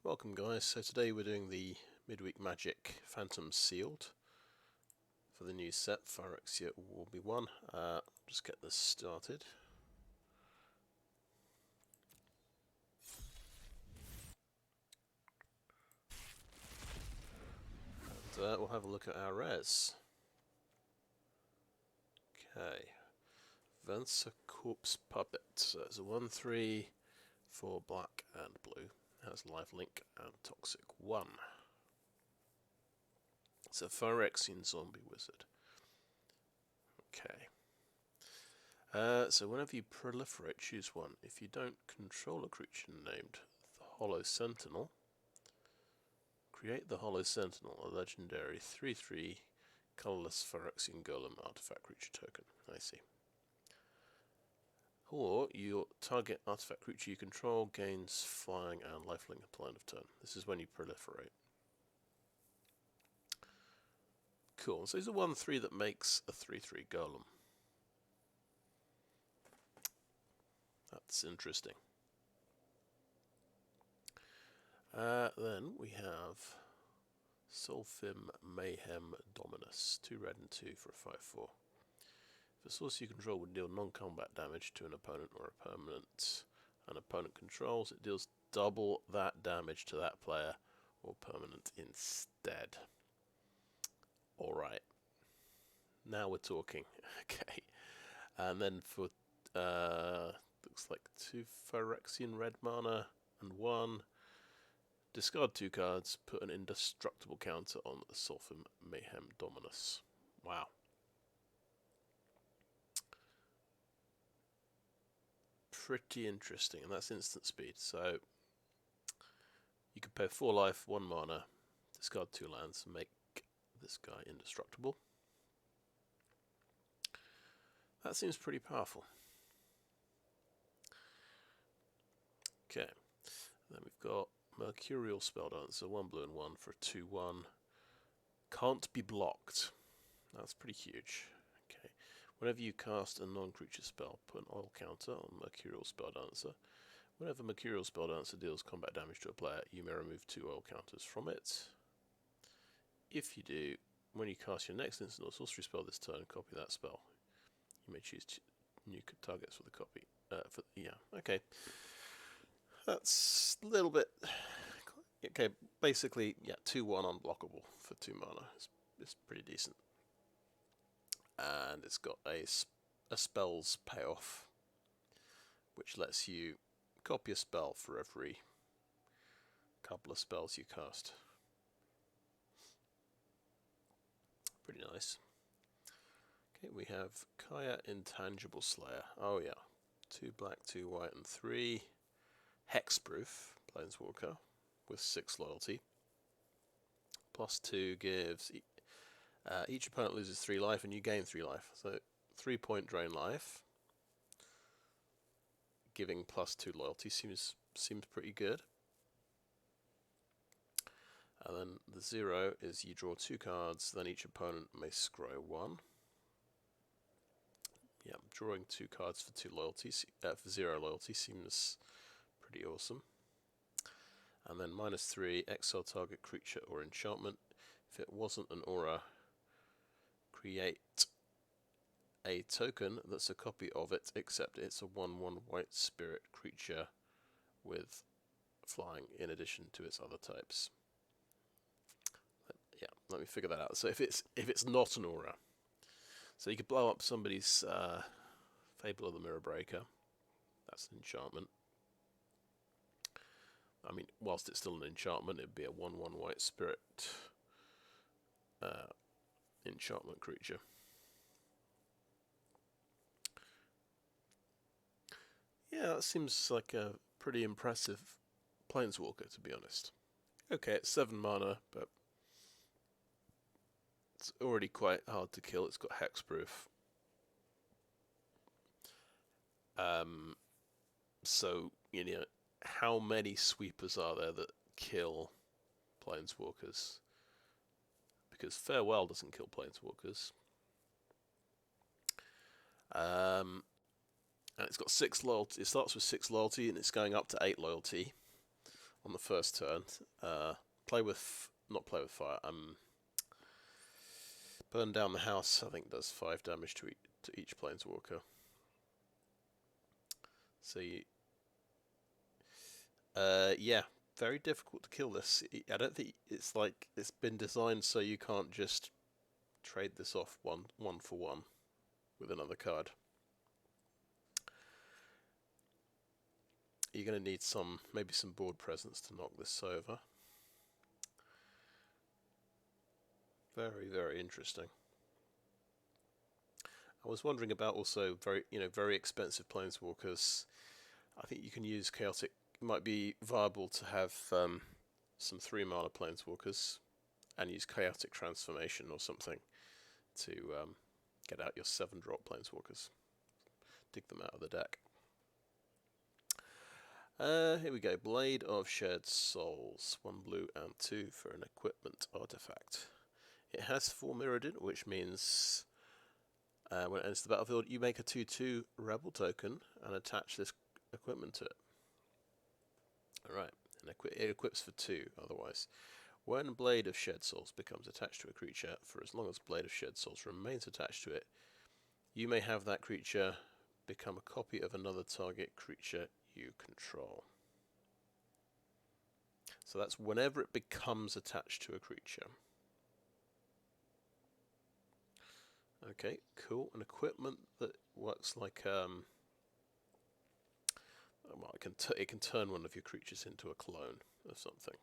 Welcome guys, so today we're doing the Midweek Magic Phantom Sealed for the new set, Phyrexia will be one. Just get this started. And we'll have a look at our res. Okay, Venser Corpse Puppet, so it's a 1/3 for black and blue. It has lifelink and toxic 1. It's a Phyrexian zombie wizard. Okay. So whenever you proliferate, choose one. If you don't control a creature named the Hollow Sentinel, create the Hollow Sentinel, a legendary 3/3 colorless Phyrexian Golem artifact creature token. I see. Or your target artifact creature you control gains flying and lifelink at the end of turn. This is when you proliferate. Cool. So it's a 1/3 that makes a 3/3 Golem. That's interesting. Then we have Sulfim Mayhem Dominus. 2 red and 2 for a 5/4. If a source you control would deal non-combat damage to an opponent or a permanent an opponent controls, it deals double that damage to that player or permanent instead. Alright. Now we're talking. Okay. And then for looks like 2 Phyrexian red mana and 1. Discard 2 cards, put an indestructible counter on the Sulfim Mayhem Dominus. Wow. Pretty interesting, and that's instant speed. So you could pay 4 life, 1 mana, discard 2 lands, and make this guy indestructible. That seems pretty powerful. Okay, then we've got Mercurial Spelldancer, 1 blue and 1 for a 2/1. Can't be blocked. That's pretty huge. Okay. Whenever you cast a non-creature spell, put an oil counter on Mercurial Spelldancer. Whenever Mercurial Spelldancer deals combat damage to a player, you may remove 2 oil counters from it. If you do, when you cast your next instant or sorcery spell this turn, copy that spell. You may choose new targets for the copy. Okay. That's a little bit... Okay, basically, yeah, 2/1 unblockable for 2 mana. It's pretty decent. And it's got a spell's payoff, which lets you copy a spell for every couple of spells you cast. Pretty nice. Okay, we have Kaya Intangible Slayer. Oh yeah. 2 black, 2 white, and 3 hexproof Planeswalker with 6 loyalty. +2 gives each opponent loses 3 life and you gain 3 life. So 3-point drain life. Giving +2 loyalty seems pretty good. And then the 0 is you draw 2 cards, then each opponent may scry 1. Yeah, drawing 2 cards for 2 loyalties, for 0 loyalty seems pretty awesome. And then -3, exile target creature or enchantment. If it wasn't an aura, create a token that's a copy of it, except it's a 1/1 white spirit creature with flying in addition to its other types. Yeah, let me figure that out. So if it's not an aura, so you could blow up somebody's Fable of the Mirror Breaker. That's an enchantment. I mean, whilst it's still an enchantment, it'd be a 1/1 white spirit enchantment creature. Yeah, that seems like a pretty impressive Planeswalker, to be honest. Okay, it's 7 mana, but it's already quite hard to kill. It's got hexproof. So, you know, how many sweepers are there that kill Planeswalkers? Because Farewell doesn't kill Planeswalkers. And it's got 6 loyalty. It starts with 6 loyalty and it's going up to 8 loyalty. on the first turn. Not play with fire. Burn down the house. I think does 5 damage to each planeswalker. So yeah, very difficult to kill this. I don't think it's like it's been designed so you can't just trade this off one for one with another card. You're going to need maybe some board presence to knock this over. Very, very interesting. I was wondering about also very expensive planeswalkers. I think you can use chaotic. It might be viable to have some 3-mana planeswalkers and use chaotic transformation or something to get out your 7-drop planeswalkers. Dig them out of the deck. Here we go. Blade of Shared Souls. 1 blue and 2 for an equipment artifact. It has 4 Mirrodin, which means when it enters the battlefield, you make a 2/2 rebel token and attach this equipment to it. Alright, and it equips for 2 otherwise. When Blade of Shed Souls becomes attached to a creature, for as long as Blade of Shed Souls remains attached to it, you may have that creature become a copy of another target creature you control. So that's whenever it becomes attached to a creature. Okay, cool. An equipment that works like well, it can turn one of your creatures into a clone of something.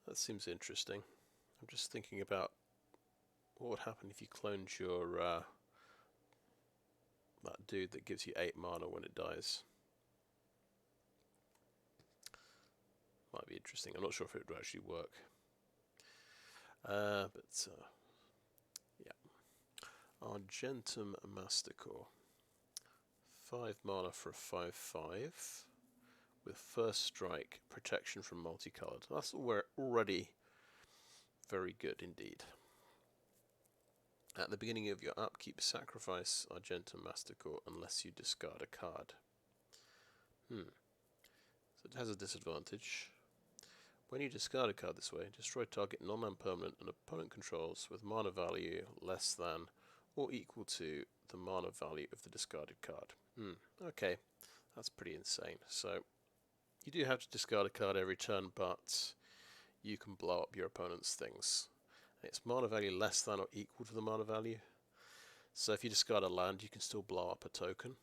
That seems interesting. I'm just thinking about what would happen if you cloned your that dude that gives you 8 mana when it dies. Might be interesting. I'm not sure if it would actually work. But yeah. Argentum Masticore. 5 mana for a 5/5 with first strike, protection from multicolored. That's already very good indeed. At the beginning of your upkeep, sacrifice Argentum Masticore unless you discard a card. So it has a disadvantage. When you discard a card this way, destroy target non-permanent and opponent controls with mana value less than or equal to the mana value of the discarded card. Okay, that's pretty insane. So you do have to discard a card every turn, but you can blow up your opponent's things. It's mana value less than or equal to the mana value. So if you discard a land, you can still blow up a token.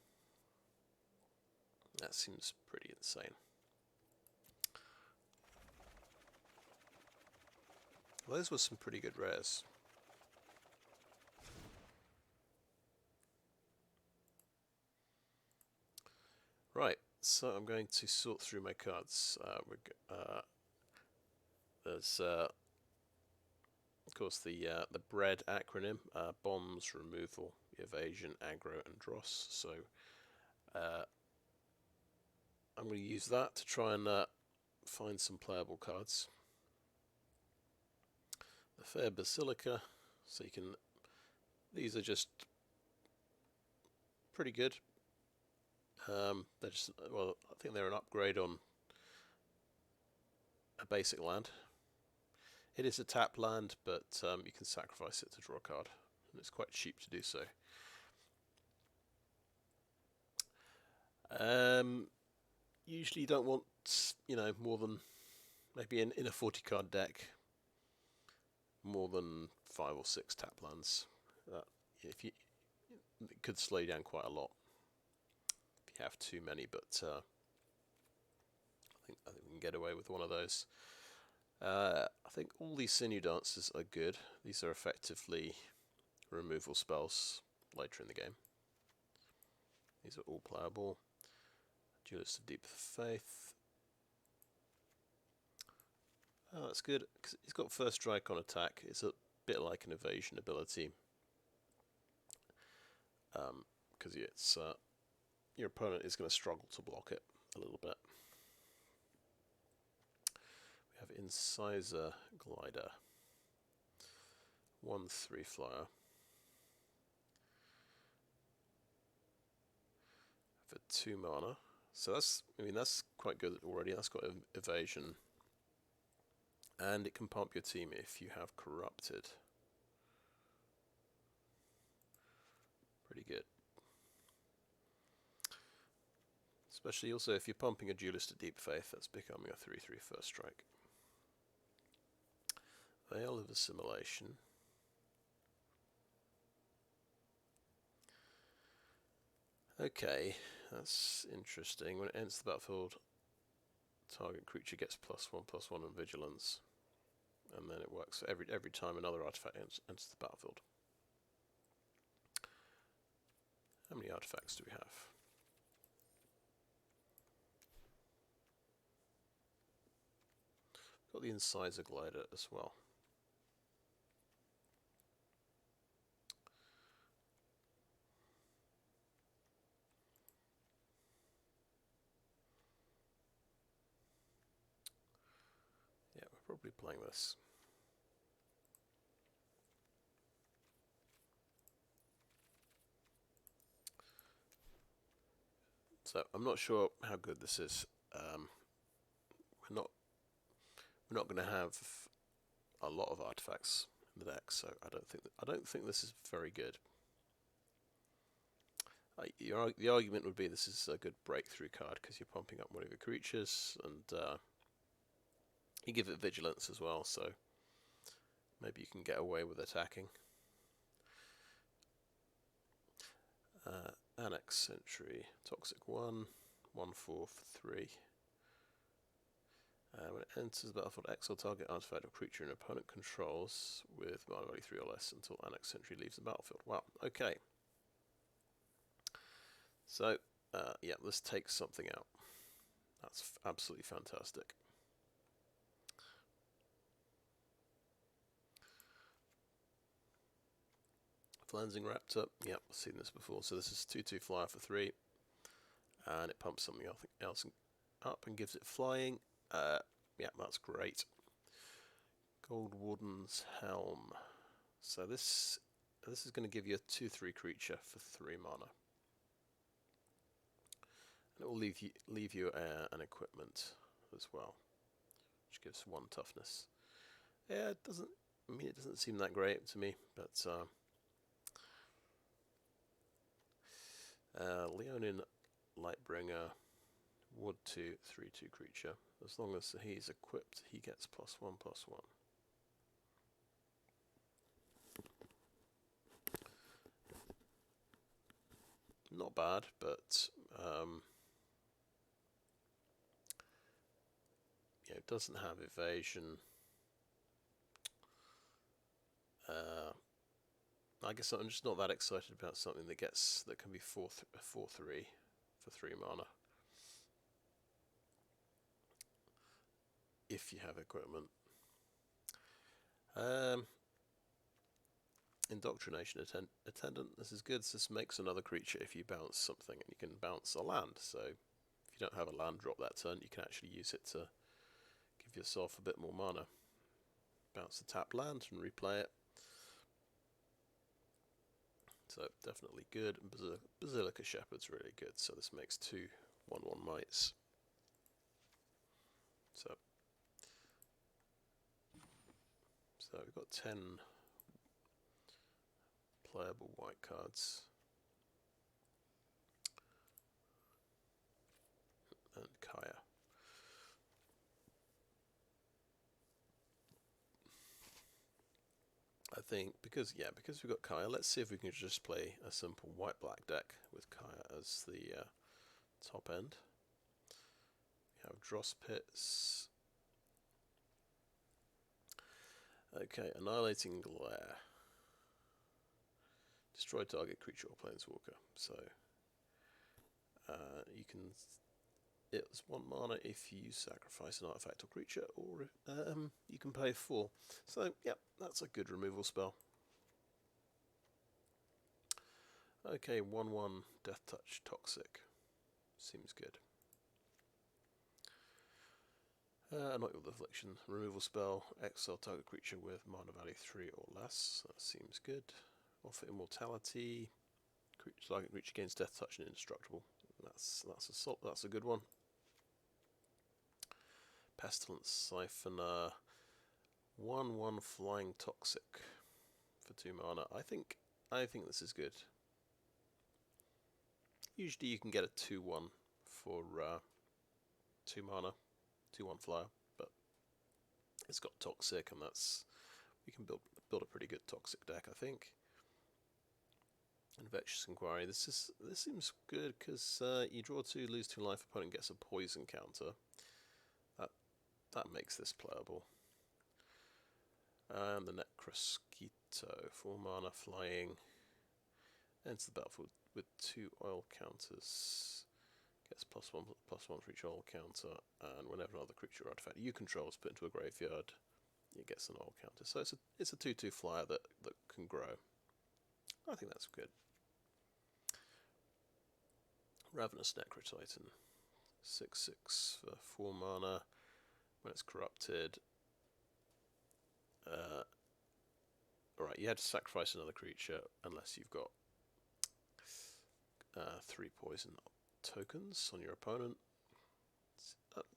That seems pretty insane. Well, those were some pretty good rares. Right, so I'm going to sort through my cards. There's, of course, the BREAD acronym: bombs, removal, evasion, aggro, and dross. So I'm going to use that to try and find some playable cards. The Fair Basilica, so you can. These are just pretty good. They're just, well, I think they're an upgrade on a basic land. It is a tap land, but you can sacrifice it to draw a card, and it's quite cheap to do so. Usually you don't want, more than, maybe in a 40-card deck, more than 5 or 6 tap lands. It could slow you down quite a lot if you have too many, but I think we can get away with one of those. I think all these Sinew Dancers are good. These are effectively removal spells later in the game. These are all playable. Duelist of Deep Faith. Oh, that's good, because he's got first strike on attack. It's a bit like an evasion ability. Because it's your opponent is going to struggle to block it a little bit. We have Incisor Glider. 1/3 flyer for 2 mana. So that's, I mean, that's quite good already. That's got evasion, and it can pump your team if you have corrupted. Pretty good. Especially also if you're pumping a Duelist at Deep Faith, that's becoming a 3/3 first strike. Veil of Assimilation. Okay, that's interesting. When it enters the battlefield, target creature gets +1/+1 in vigilance, and then it works for every time another artifact enters the battlefield. How many artifacts do we have? Got the Incisor Glider as well. Yeah, we're probably playing this. So I'm not sure how good this is. We're not going to have a lot of artifacts in the deck, so I don't think this is very good. The argument would be this is a good breakthrough card because you're pumping up one of your creatures, and you give it vigilance as well, so maybe you can get away with attacking. Annex Sentry, Toxic 1, 1/4 for 3. When it enters the battlefield, exile target artifact or creature an opponent controls with mana value 3 or less until Annex Sentry leaves the battlefield. Wow, okay. So, yeah, this takes something out. That's absolutely fantastic. Flensing Raptor, yep, I've seen this before. So this is 2/2 flyer for 3, and it pumps something else up and gives it flying. Yeah, that's great. Gold Warden's Helm. So this is going to give you a 2/3 creature for 3 mana. And it will leave you an equipment as well, which gives 1 toughness. Yeah, it doesn't seem that great to me, but Leonin Lightbringer, Wood 2, 3/2 creature. As long as he's equipped, he gets +1/+1. Not bad, but yeah, it doesn't have evasion. I guess I'm just not that excited about something that can be 4/3 for 3 mana. If you have equipment. Indoctrination Attendant. This is good. This makes another creature if you bounce something, and you can bounce a land. So if you don't have a land drop that turn, you can actually use it to give yourself a bit more mana. Bounce the tapped land and replay it. So definitely good. And Basilica Shepherd's really good. So this makes 2 1/1 mites. So we've got 10 playable white cards. And Kaya. I think because we've got Kaya, let's see if we can just play a simple white-black deck with Kaya as the top end. We have Dross Pits. Okay, Annihilating Glare. Destroy target creature or planeswalker. So you can. It's 1 mana if you sacrifice an artifact or creature, or you can pay 4. So, yep, that's a good removal spell. Okay, 1/1 Death Touch Toxic. Seems good. Anoint with Affliction. Removal spell. Exile target creature with mana value 3 or less. That seems good. Offer Immortality. Target creature gains death touch and indestructible. That's a good one. Pestilence Siphoner. 1/1 flying toxic for 2 mana. I think this is good. Usually you can get a 2/1 for 2 mana, 2/1 flyer, but it's got toxic, and we can build a pretty good toxic deck, I think. Infectious Inquiry. This seems good because you draw 2, lose 2 life. Opponent gets a poison counter. That makes this playable. And the Necrosquito, 4 mana flying. Enters the battlefield with 2 oil counters. Gets +1/+1 for each oil counter, and whenever another creature or artifact you control is put into a graveyard, it gets an oil counter. So it's a 2/2 flyer that can grow. I think that's good. Ravenous Necrotitan, 6/6 for 4 mana. When it's corrupted, alright, you had to sacrifice another creature unless you've got 3 poison tokens on your opponent.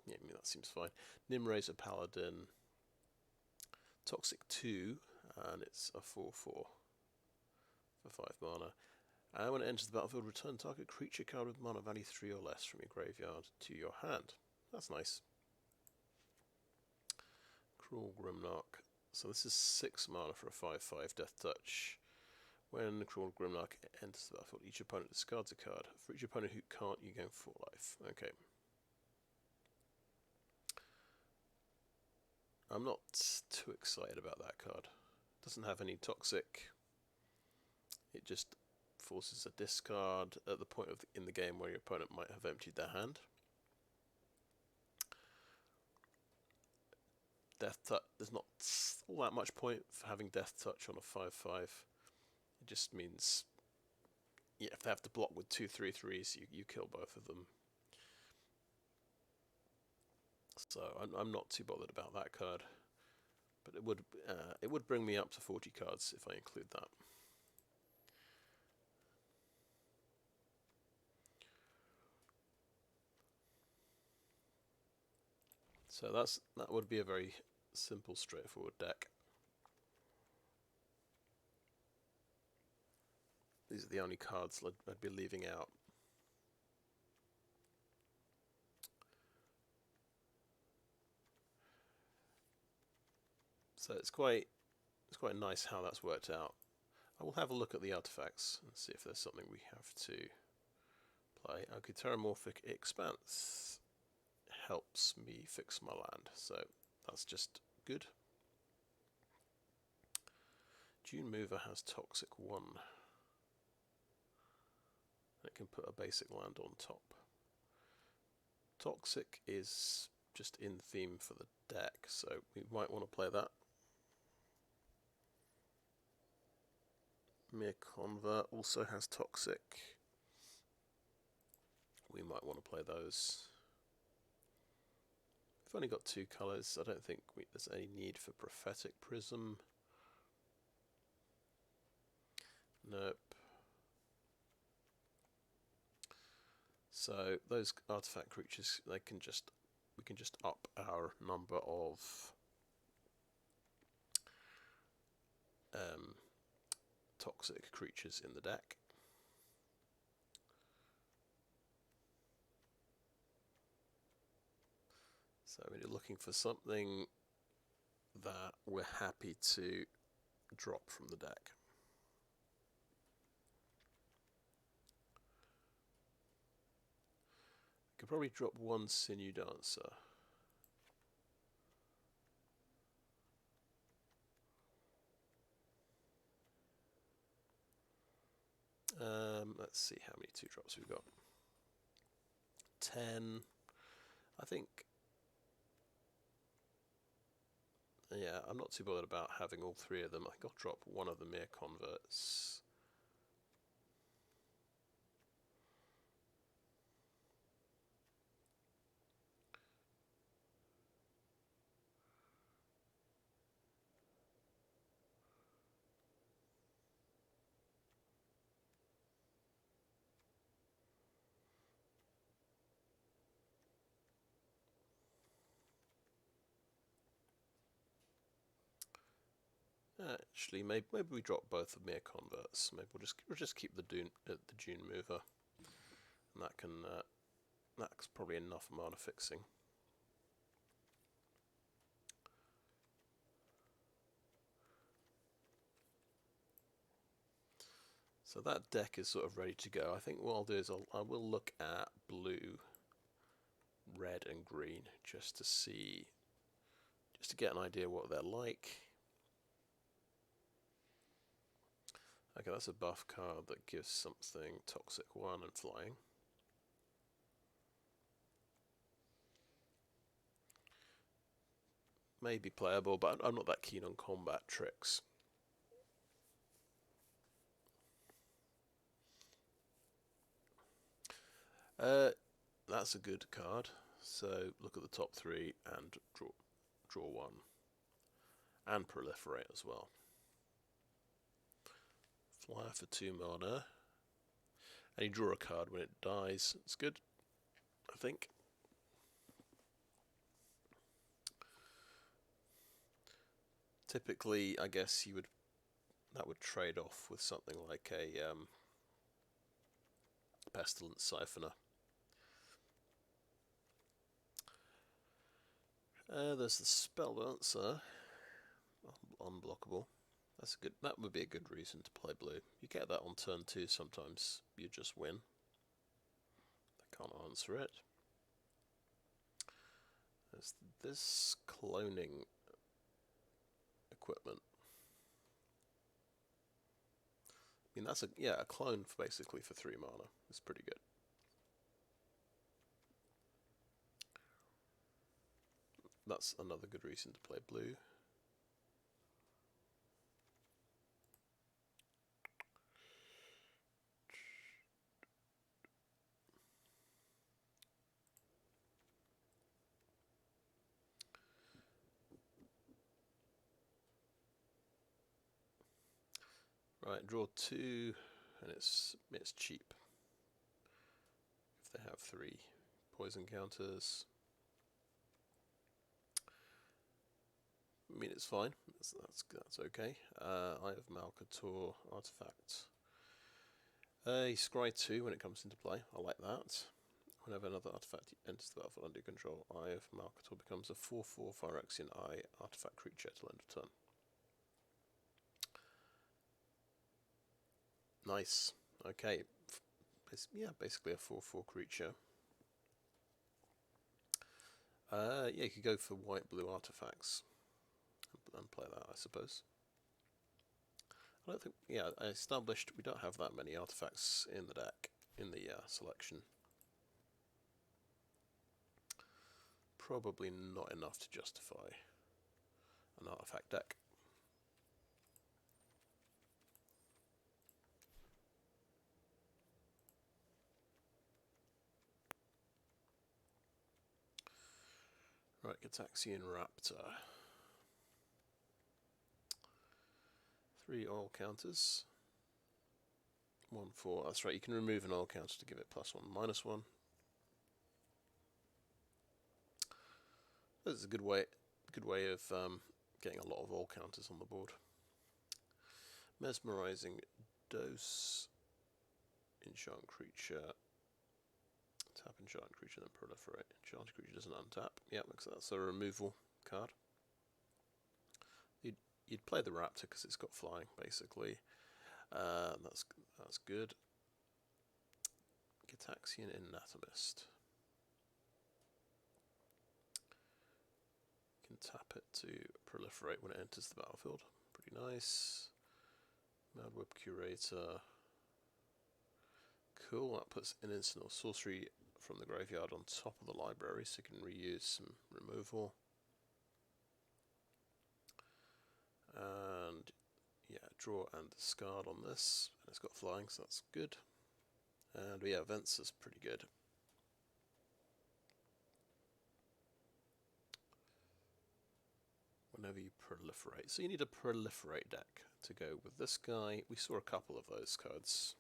Yeah, I mean, that seems fine. Nimrazer Paladin, Toxic 2, and it's a 4/4 for 5 mana. And when it enters the battlefield, return target creature card with mana value 3 or less from your graveyard to your hand. That's nice. Gruul Grimnark. So this is 6 mana for a 5/5 Death Touch. When Gruul Grimnark enters the battlefield, each opponent discards a card. For each opponent who can't, you gain 4 life. Okay. I'm not too excited about that card. It doesn't have any toxic. It just forces a discard at the point in the game where your opponent might have emptied their hand. Death Touch, there's not all that much point for having Death Touch on a 5/5. It just means, yeah, if they have to block with 2 3/3s, you kill both of them. So I'm not too bothered about that card, but it would bring me up to 40 cards if I include that. So that would be a very simple, straightforward deck. These are the only cards I'd be leaving out. So it's quite nice how that's worked out. I will have a look at the artifacts and see if there's something we have to play. Okay, Terramorphic Expanse helps me fix my land, so that's just good. Dune Mover has Toxic 1. It can put a basic land on top. Toxic is just in theme for the deck, so we might want to play that. Mere Convert also has Toxic. We might want to play those. We've only got 2 colours. I don't think there's any need for Prophetic Prism. Nope. So those artifact creatures, we can just up our number of toxic creatures in the deck. So when you're looking for something that we're happy to drop from the deck. Could probably drop 1 Sinew Dancer. Let's see how many 2-drops we've got. 10. I think. Yeah, I'm not too bothered about having all 3 of them. I think I'll drop one of the Mere Converts. Actually, maybe we drop both of mere converts. Maybe we'll just keep the Dune mover, and that can that's probably enough mana fixing. So that deck is sort of ready to go. I think what I'll do is I will look at blue, red, and green just to see, just to get an idea what they're like. Okay, that's a buff card that gives something toxic 1 and flying. Maybe playable, but I'm not that keen on combat tricks. That's a good card. So look at the top 3 and draw 1. And proliferate as well. Flyer for 2 mana. And you draw a card when it dies. It's good, I think. Typically, I guess that would trade off with something like a Pestilence Siphoner. There's the Spell Dancer, unblockable. That would be a good reason to play blue. You get that on turn 2 sometimes. You just win. I can't answer it. There's this cloning equipment. I mean, that's a clone basically for 3 mana. It's pretty good. That's another good reason to play blue. Right, draw 2, and it's cheap. If they have 3 poison counters, I mean, it's fine. That's okay. Eye of Malcator artifact. Scry 2 when it comes into play. I like that. Whenever another artifact enters the battlefield under control, Eye of Malcator becomes a 4/4 Phyrexian Eye artifact creature till end of turn. Nice. Okay. Yeah, basically a 4/4 creature. Yeah, you could go for white-blue artifacts and play that, I suppose. I don't think. Yeah, I established we don't have that many artifacts in the deck, in the selection. Probably not enough to justify an artifact deck. Right, Gitaxian Raptor. 3 oil counters. 1/4. That's right, you can remove an oil counter to give it +1/-1. This is a good way of getting a lot of oil counters on the board. Mesmerizing Dose. Enchant creature. Tap enchant creature, then proliferate. Enchant creature doesn't untap. Yeah, that's a removal card. You'd play the Raptor because it's got flying, basically. That's good. Gitaxian Anatomist. You can tap it to proliferate when it enters the battlefield. Pretty nice. Madweb Curator. Cool, that puts an instant or sorcery from the graveyard on top of the library, so you can reuse some removal. And yeah, draw and discard on this, and it's got flying, so that's good. And yeah, Vents is pretty good. Whenever you proliferate, so you need a proliferate deck to go with this guy. We saw a couple of those cards.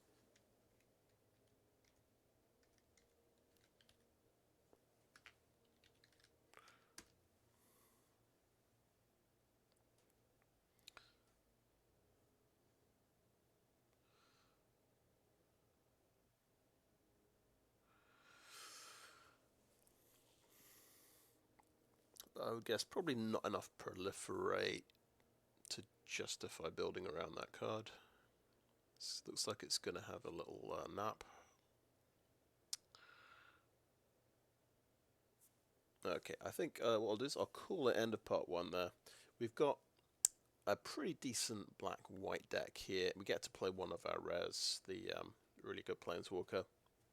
I would guess probably not enough proliferate to justify building around that card. Looks like it's going to have a little nap. Okay, I think what I'll do is I'll call it end of part 1 there. We've got a pretty decent black-white deck here. We get to play one of our rares, the really good Planeswalker,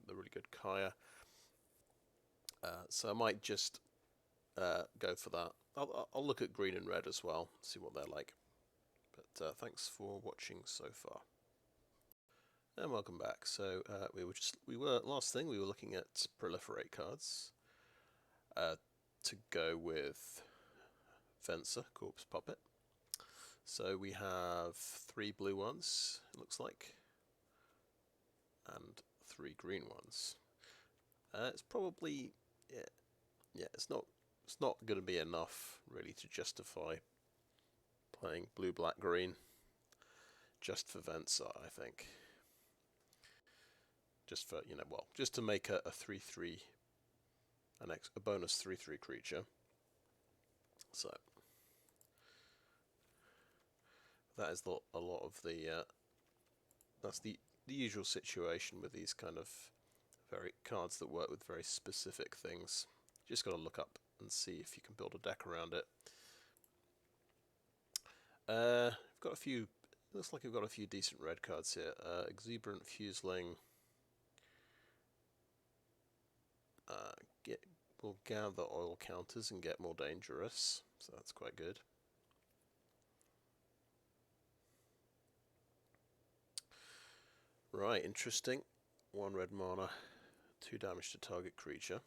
the really good Kaya. So I might just go for that. I'll look at green and red as well, see what they're like. But thanks for watching so far. And welcome back. So we were looking at proliferate cards to go with Fencer, Corpse Puppet. So we have 3 blue ones, it looks like, and 3 green ones. It's probably it's not going to be enough really to justify playing blue, black, green just for Venser, I think. Just for, just to make a 3/3, a bonus 3/3 creature. So that is a lot of the that's the usual situation with these kind of cards that work with very specific things. You just got to look up and see if you can build a deck around it. We've got a few. Looks like we've got a few decent red cards here. Exuberant Fuseling. Will gather oil counters and get more dangerous, so that's quite good. Right, interesting. 1 red mana, 2 damage to target creature.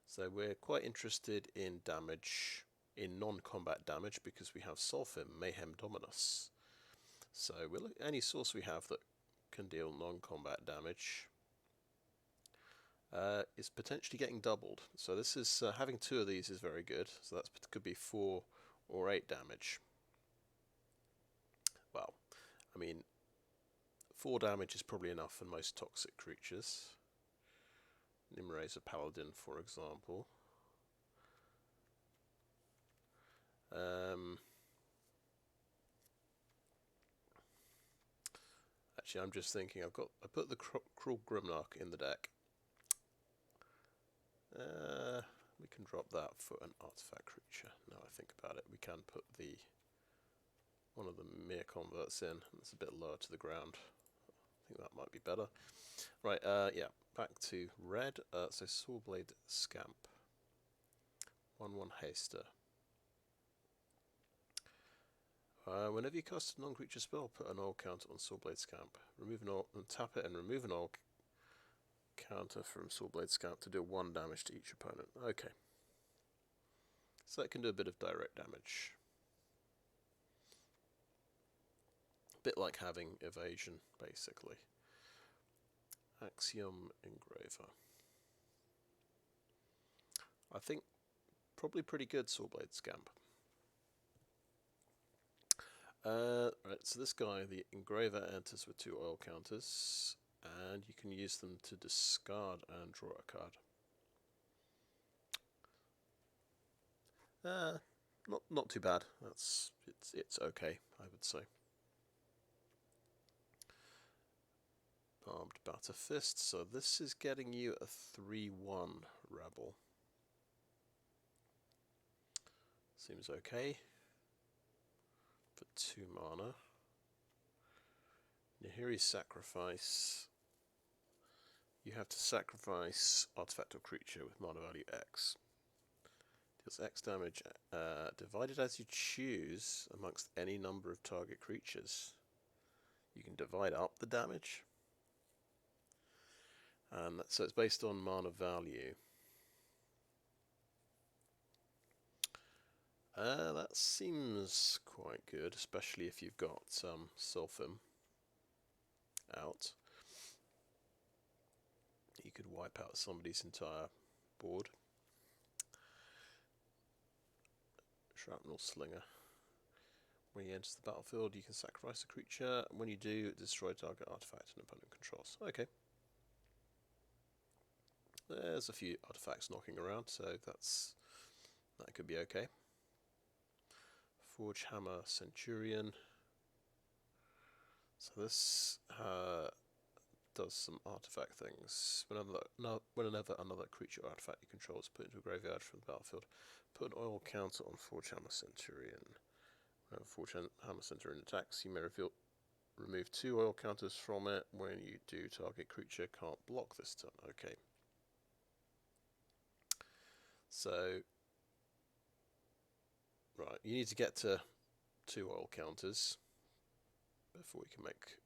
So we're quite interested in damage, in non-combat damage, because we have Sulfim, Mayhem, Dominus. So we'll look at any source we have that can deal non-combat damage. Is potentially getting doubled. So this is having 2 of these is very good. So that could be 4 or 8 damage. Well, I mean, 4 damage is probably enough for most toxic creatures. Nimrazer Paladin, for example. Actually, I'm just thinking. I put the Cruel Grimnock in the deck. We can drop that for an artifact creature. Now I think about it, we can put one of the mere converts in. It's a bit lower to the ground. I think that might be better. Right, yeah, back to red. So Sawblade Scamp. 1/1 haster. Whenever you cast a non-creature spell, put an oil counter on Sawblade Scamp. Remove an oil and tap it and remove an oil counter from Sawblade Scamp to deal 1 damage to each opponent. Okay. So that can do a bit of direct damage. A bit like having evasion, basically. Axiom Engraver. I think probably pretty good Sawblade Scamp. Right, so this guy, the Engraver, enters with 2 oil counters, and you can use them to discard and draw a card. Not too bad. It's okay, I would say. Barbed Batter Fist. So this is getting you a 3/1 rebel. Seems okay. For 2 mana. Nahiri's Sacrifice. You have to sacrifice artifact or creature with mana value X. Deals X damage, divided as you choose amongst any number of target creatures. You can divide up the damage. And so it's based on mana value. That seems quite good, especially if you've got Sulfim out. You could wipe out somebody's entire board. Shrapnel Slinger. When he enters the battlefield, you can sacrifice a creature. When you do, destroy target artifact an opponent controls. Okay. There's a few artifacts knocking around, so that's That could be okay. Forge Hammer Centurion. So this does some artifact things. Whenever another creature or artifact you control is put into a graveyard from the battlefield, put an oil counter on Forge Hammer Centurion. Whenever Forge Hammer Centurion attacks, you may remove 2 oil counters from it. When you do, target creature can't block this turn. Okay. So, right, you need to get to 2 oil counters before we can make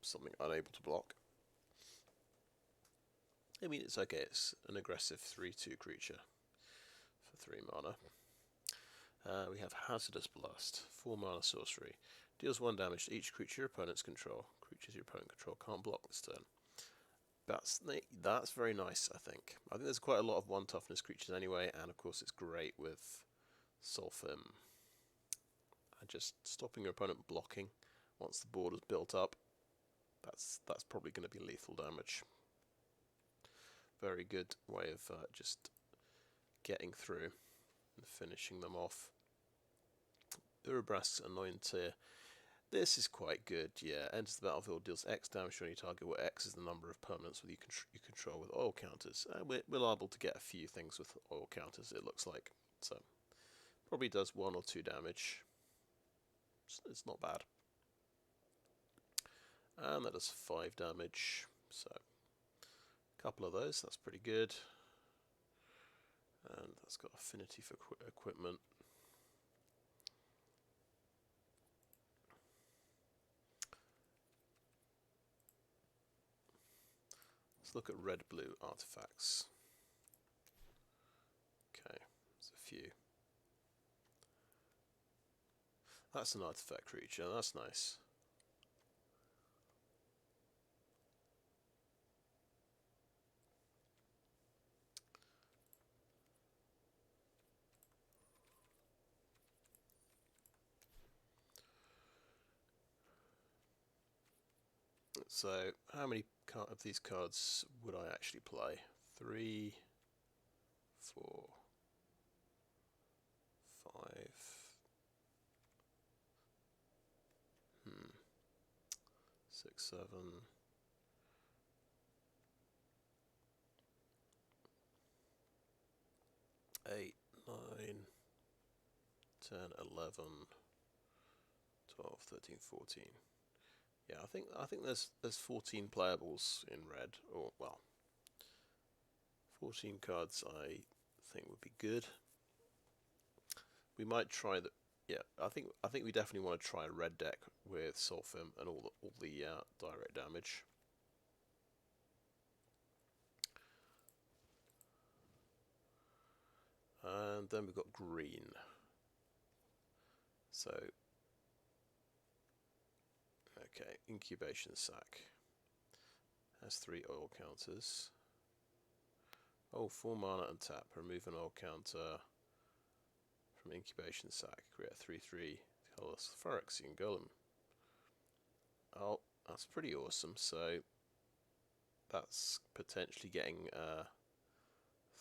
something unable to block. I mean, it's okay, it's an aggressive 3/2 creature for 3 mana. We have Hazardous Blast, 4 mana sorcery. Deals 1 damage to each creature your opponents control. Creatures your opponent control can't block this turn. That's very nice, I think. I think there's quite a lot of 1 toughness creatures anyway, and of course it's great with Sulfim. And just stopping your opponent blocking once the board is built up. That's probably going to be lethal damage. Very good way of just getting through and finishing them off. Urabrask's Anoint here. This is quite good, yeah. Enters the battlefield, deals X damage to any target, where X is the number of permanents you control with oil counters. We're liable to get a few things with oil counters, it looks like. So, probably does 1 or 2 damage. It's not bad. And that does 5 damage. So, a couple of those, that's pretty good. And that's got affinity for equipment. Let's look at red-blue artifacts. Okay, there's a few. That's an artifact creature, that's nice. So, how many of these cards would I actually play? 3, 4, 5. 6, 7. 8, 9, 10, 11, 12, 13, 14. Yeah, I think there's 14 playables in red, or well, 14 cards I think would be good. We might try the I think we definitely want to try a red deck with Sulfim and all the direct damage. And then we've got green. So okay, Incubation Sac has 3 oil counters. Oh, 4 mana and tap. Remove an oil counter from Incubation Sac. Create a 3/3 colorless Phyrexian Golem. Oh, that's pretty awesome. So that's potentially getting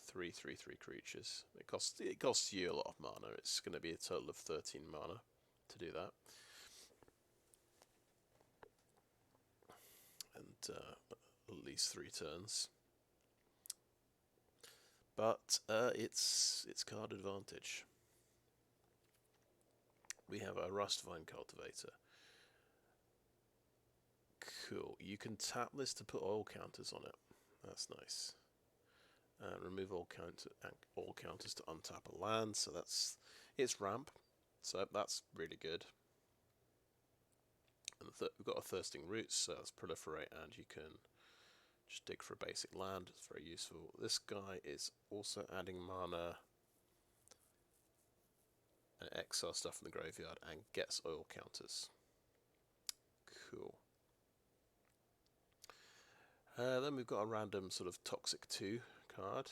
3/3/3 creatures. It costs you a lot of mana. It's going to be a total of 13 mana to do that. And at least 3 turns. But it's card advantage. We have a Rustvine Cultivator. Cool. You can tap this to put oil counters on it. That's nice. Remove all counters to untap a land. So it's ramp. So that's really good. And we've got a Thirsting Roots, so that's proliferate, and you can just dig for a basic land. It's very useful. This guy is also adding mana and exile stuff from the graveyard and gets oil counters. Cool. Then we've got a random sort of Toxic 2 card.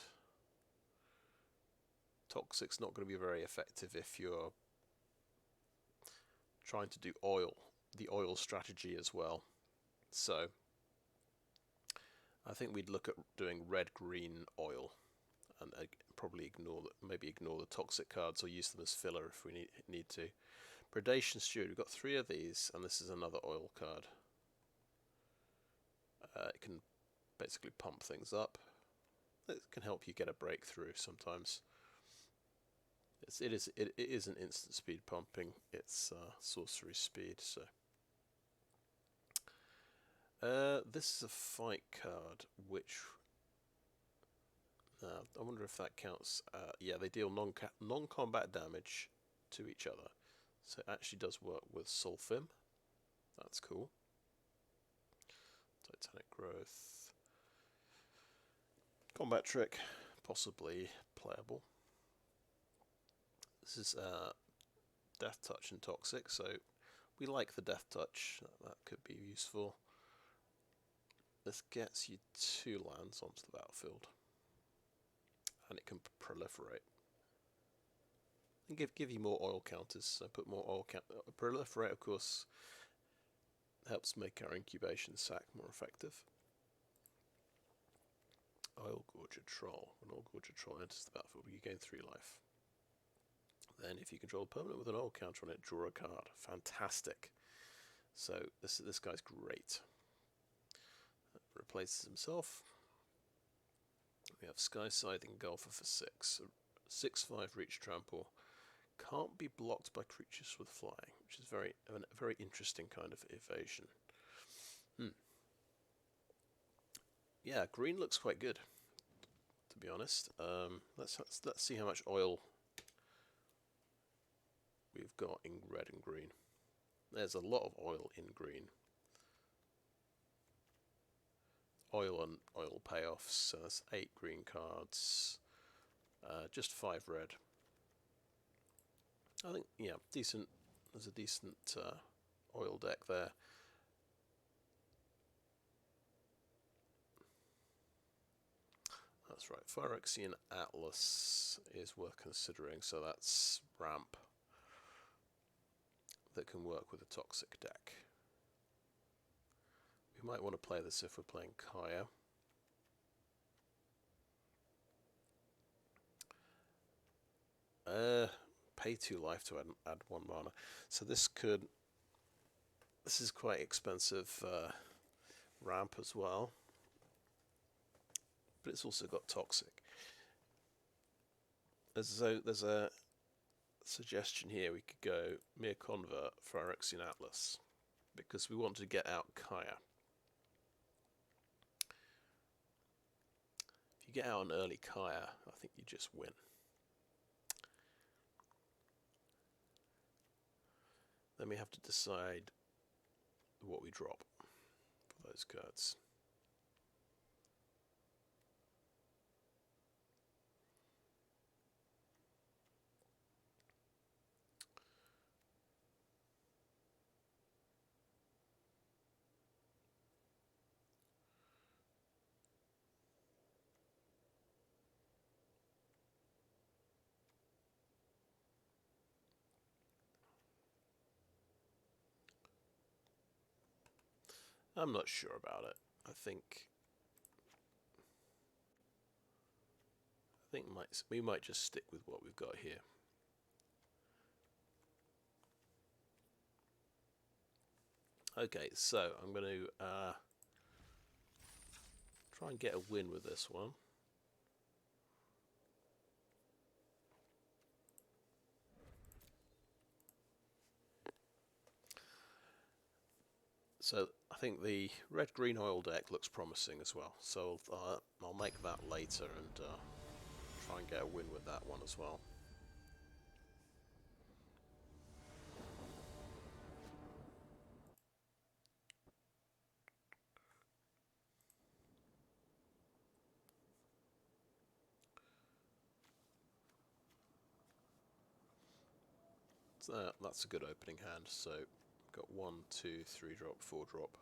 Toxic's not going to be very effective if you're trying to do the oil strategy as well. So I think we'd look at doing red-green oil and probably maybe ignore the toxic cards or use them as filler if we need to. Predation Steward. We've got 3 of these, and this is another oil card. It can basically pump things up. It can help you get a breakthrough sometimes. It is an instant speed pumping. It's sorcery speed. So this is a fight card, which I wonder if that counts. Yeah, they deal non-combat damage to each other. So it actually does work with Sulfim. That's cool. Titanic Growth. Combat Trick, possibly playable. This is Death Touch and Toxic, so we like the Death Touch. That could be useful. This gets you 2 lands onto the battlefield, and it can proliferate. And give you more oil counters, so put more oil proliferate, of course, helps make our incubation sack more effective. Oil Gorger Troll. When Oil Gorger Troll enters the battlefield, you gain 3 life. Then, if you control a permanent with an oil counter on it, draw a card. Fantastic. So this guy's great. Replaces himself. We have Sky Scything Golfer for 6. 6/5 reach trample. Can't be blocked by creatures with flying, which is a very interesting kind of evasion. Yeah, green looks quite good, to be honest. Let's see how much oil we've got in red and green. There's a lot of oil in green. Oil and oil payoffs. So that's 8 green cards, just 5 red. I think, yeah, decent. There's a decent oil deck there. That's right. Phyrexian Atlas is worth considering. So that's ramp that can work with a toxic deck. We might want to play this if we're playing Kaya. Pay 2 life to add 1 mana. So this is quite expensive ramp as well. But it's also got toxic. There's a suggestion here. We could go Mere Convert for Phyrexian Atlas, because we want to get out Kaya. If you get out an early Kaya, I think you just win. Then we have to decide what we drop for those cards. I'm not sure about it. I think we might just stick with what we've got here. Okay, so I'm going to try and get a win with this one. So I think the red-green oil deck looks promising as well. So I'll make that later and try and get a win with that one as well. So that's a good opening hand. So got 1, 2, 3 drop, 4 drop.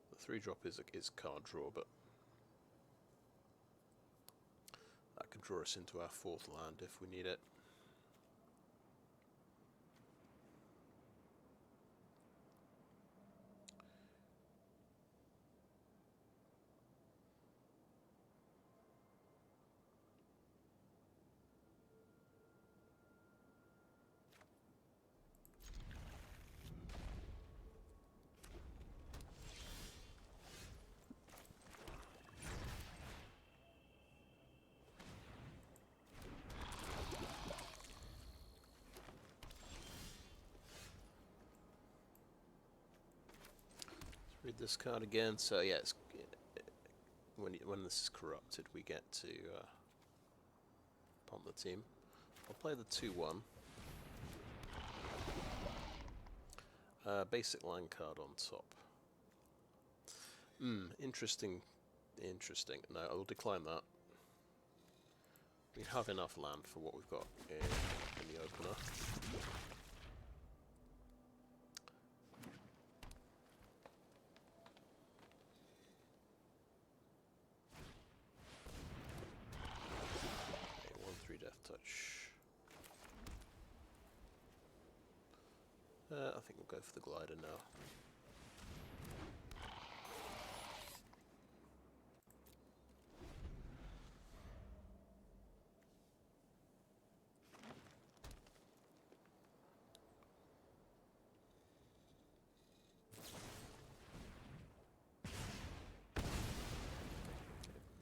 The 3 drop is card draw, but that can draw us into our 4th land if we need it. Read this card again. So yeah, it's, when this is corrupted, we get to pump the team. I'll play the 2/1. Basic land card on top. Interesting. Interesting. No, I will decline that. We have enough land for what we've got in the opener. Okay, 1/3 Death Touch. I think we'll go for the glider now.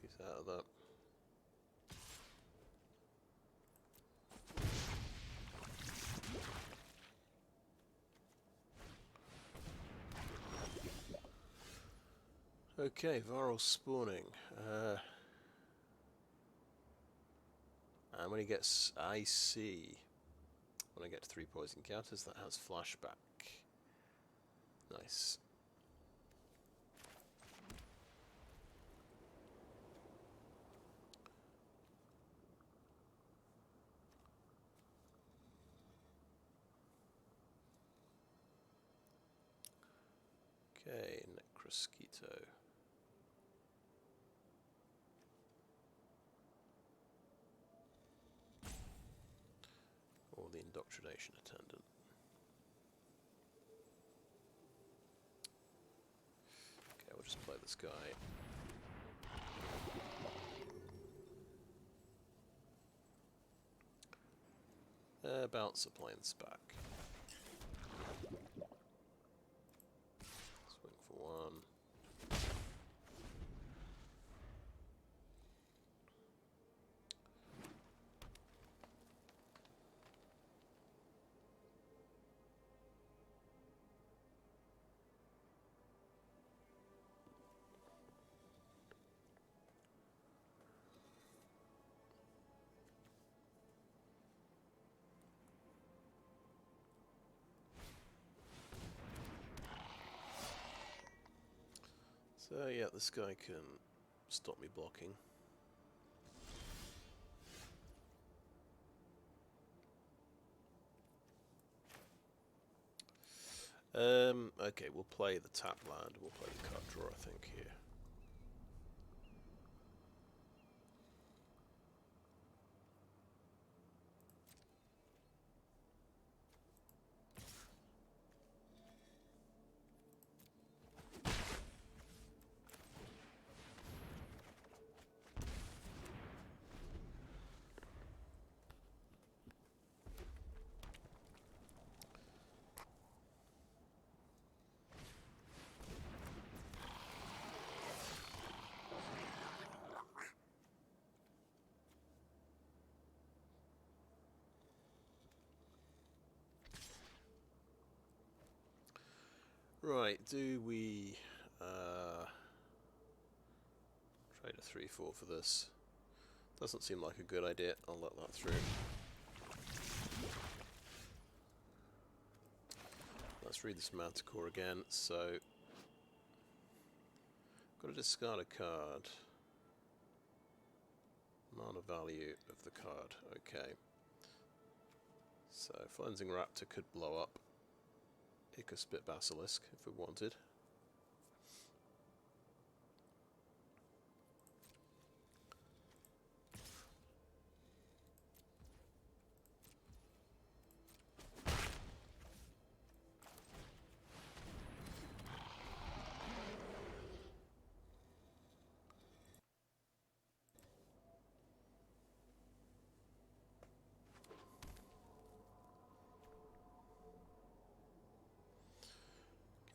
Get out of that. Okay, viral spawning. And when he gets icy, when I get 3 poison counters, that has flashback. Nice. Okay, Necrosquito. Or the Indoctrination Attendant. Okay, we'll just play this guy. Bouncer planes back. Swing for 1. So yeah, this guy can stop me blocking. Okay, we'll play the tap land. We'll play the card draw, I think, here. Right, do we trade a 3/4 for this? Doesn't seem like a good idea. I'll let that through. Let's read this Manticore again. So, got to discard a card. Mana value of the card. Okay. So, Flensing Raptor could blow up. It could spit Basilisk if we wanted.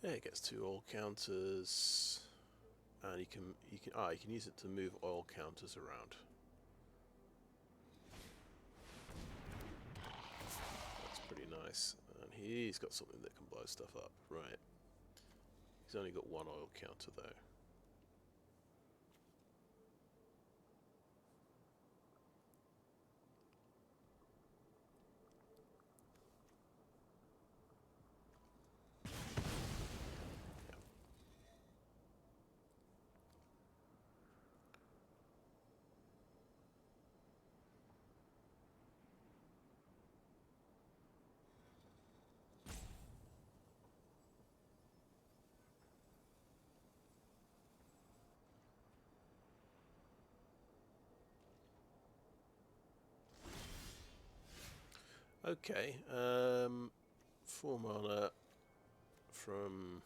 Yeah, it gets 2 oil counters, and you can use it to move oil counters around. That's pretty nice. And he's got something that can blow stuff up, right? He's only got one oil counter though. Okay, 4 mana from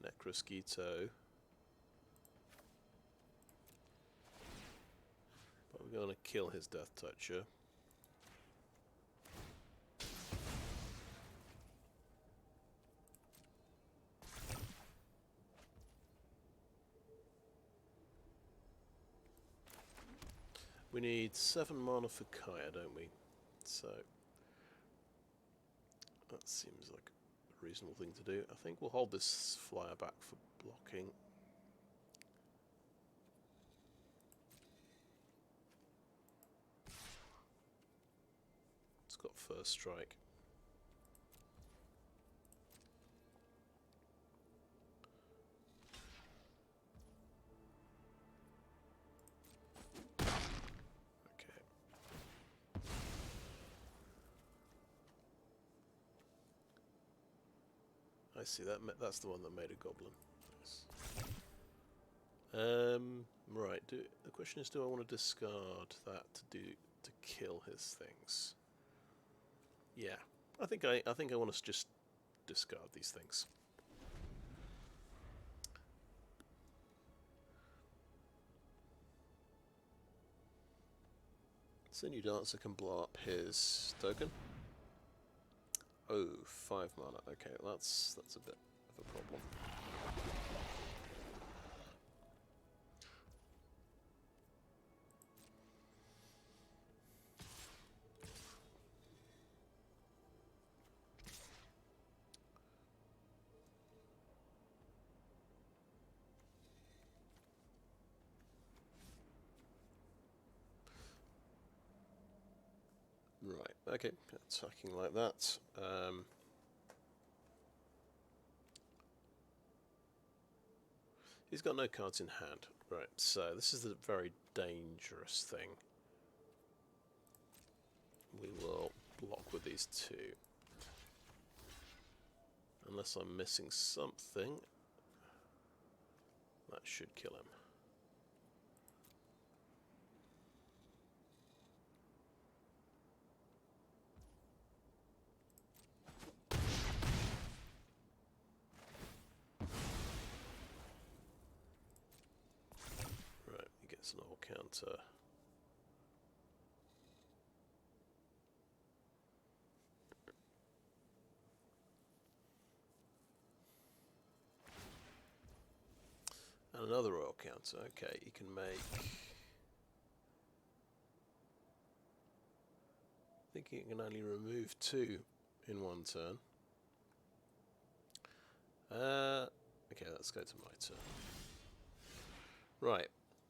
Necrosquito. But we're going to kill his Death Toucher. We need 7 mana for Kaya, don't we? So that seems like a reasonable thing to do. I think we'll hold this flyer back for blocking. It's got first strike. I see that. That's the one that made a goblin. Yes. Right. The question is, do I want to discard that to kill his things? Yeah. I think I want to just discard these things. Sinew Dancer can blow up his token. Oh, 5 mana. Okay, that's a bit of a problem. Right, okay, attacking like that. He's got no cards in hand. Right, so this is a very dangerous thing. We will block with these 2. Unless I'm missing something. That should kill him. Right, he gets an all counter. And another royal counter. Okay, you can make... I think you can only remove 2 in one turn. Okay, let's go to my turn. Right,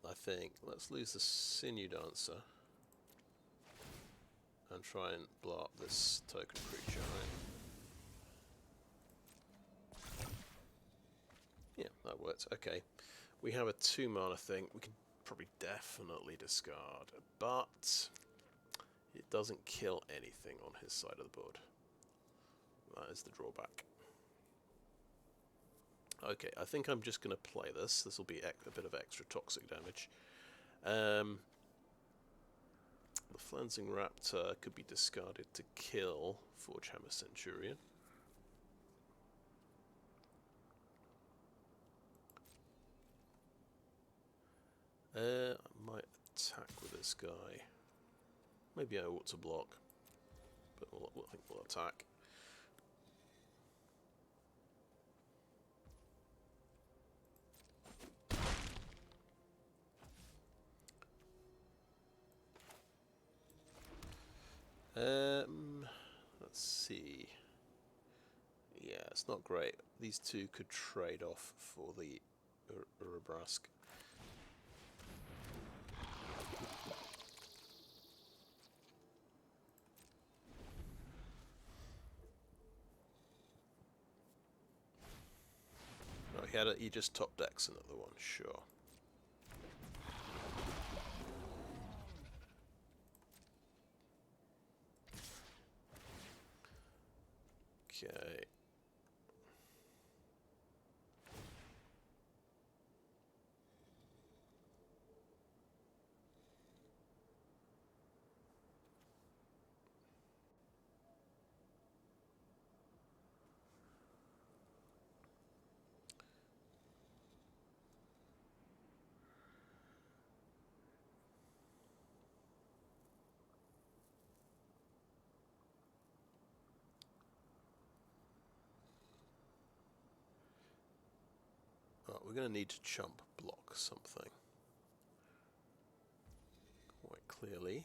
I think let's lose the Sinew Dancer and try and blow up this token creature, right? Yeah, that worked. Okay. We have a 2 mana thing. We can probably definitely discard, but it doesn't kill anything on his side of the board. That is the drawback. Okay, I think I'm just going to play this. This will be a bit of extra toxic damage. The Flensing Raptor could be discarded to kill Forgehammer Centurion. I might attack with this guy. Maybe I ought to block, but I think we'll attack. Let's see. Yeah, it's not great. These two could trade off for the Urabrask. Oh, he just top decks another one, sure. Okay. Oh, we're going to need to chump block something. Quite clearly.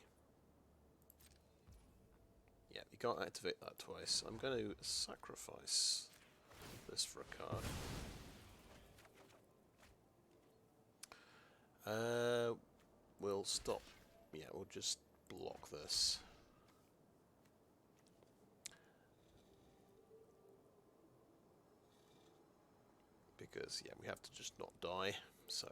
Yeah, you can't activate that twice. I'm going to sacrifice this for a card. We'll stop. Yeah, we'll just block this. Because, yeah, we have to just not die, so...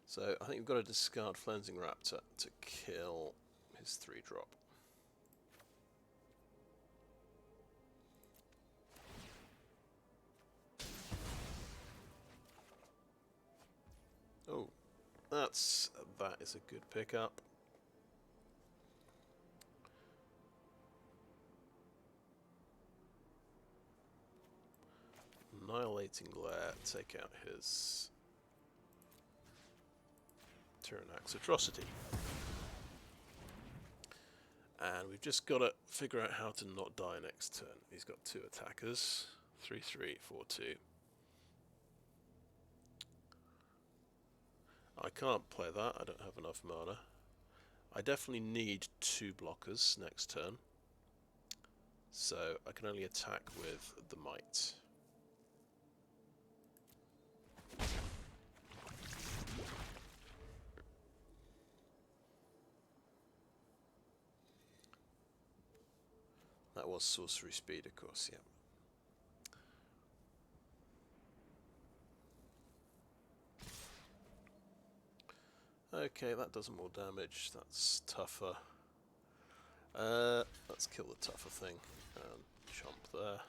So, I think we've got to discard Flensing Raptor to kill his 3-drop. Oh, that is a good pickup. Annihilating Glare, take out his Tyrannax Atrocity. And we've just got to figure out how to not die next turn. He's got 2 attackers, 3/3, 4/2. I can't play that, I don't have enough mana. I definitely need 2 blockers next turn. So I can only attack with the Might. That was sorcery speed, of course, yeah. Okay, that does more damage. That's tougher. Let's kill the tougher thing and chomp there.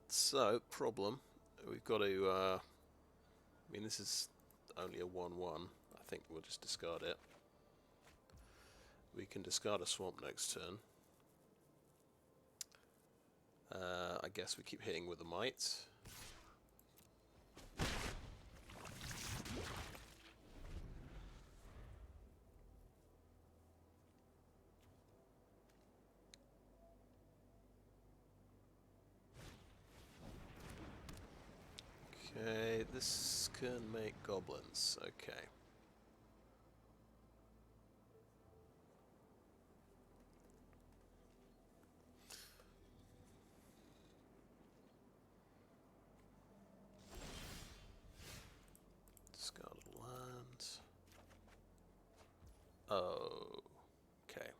So, problem. We've got to, I mean, this is only a 1/1. I think we'll just discard it. We can discard a swamp next turn. I guess we keep hitting with the Might. Okay, this can make goblins. Okay. Discarded land. Oh, okay.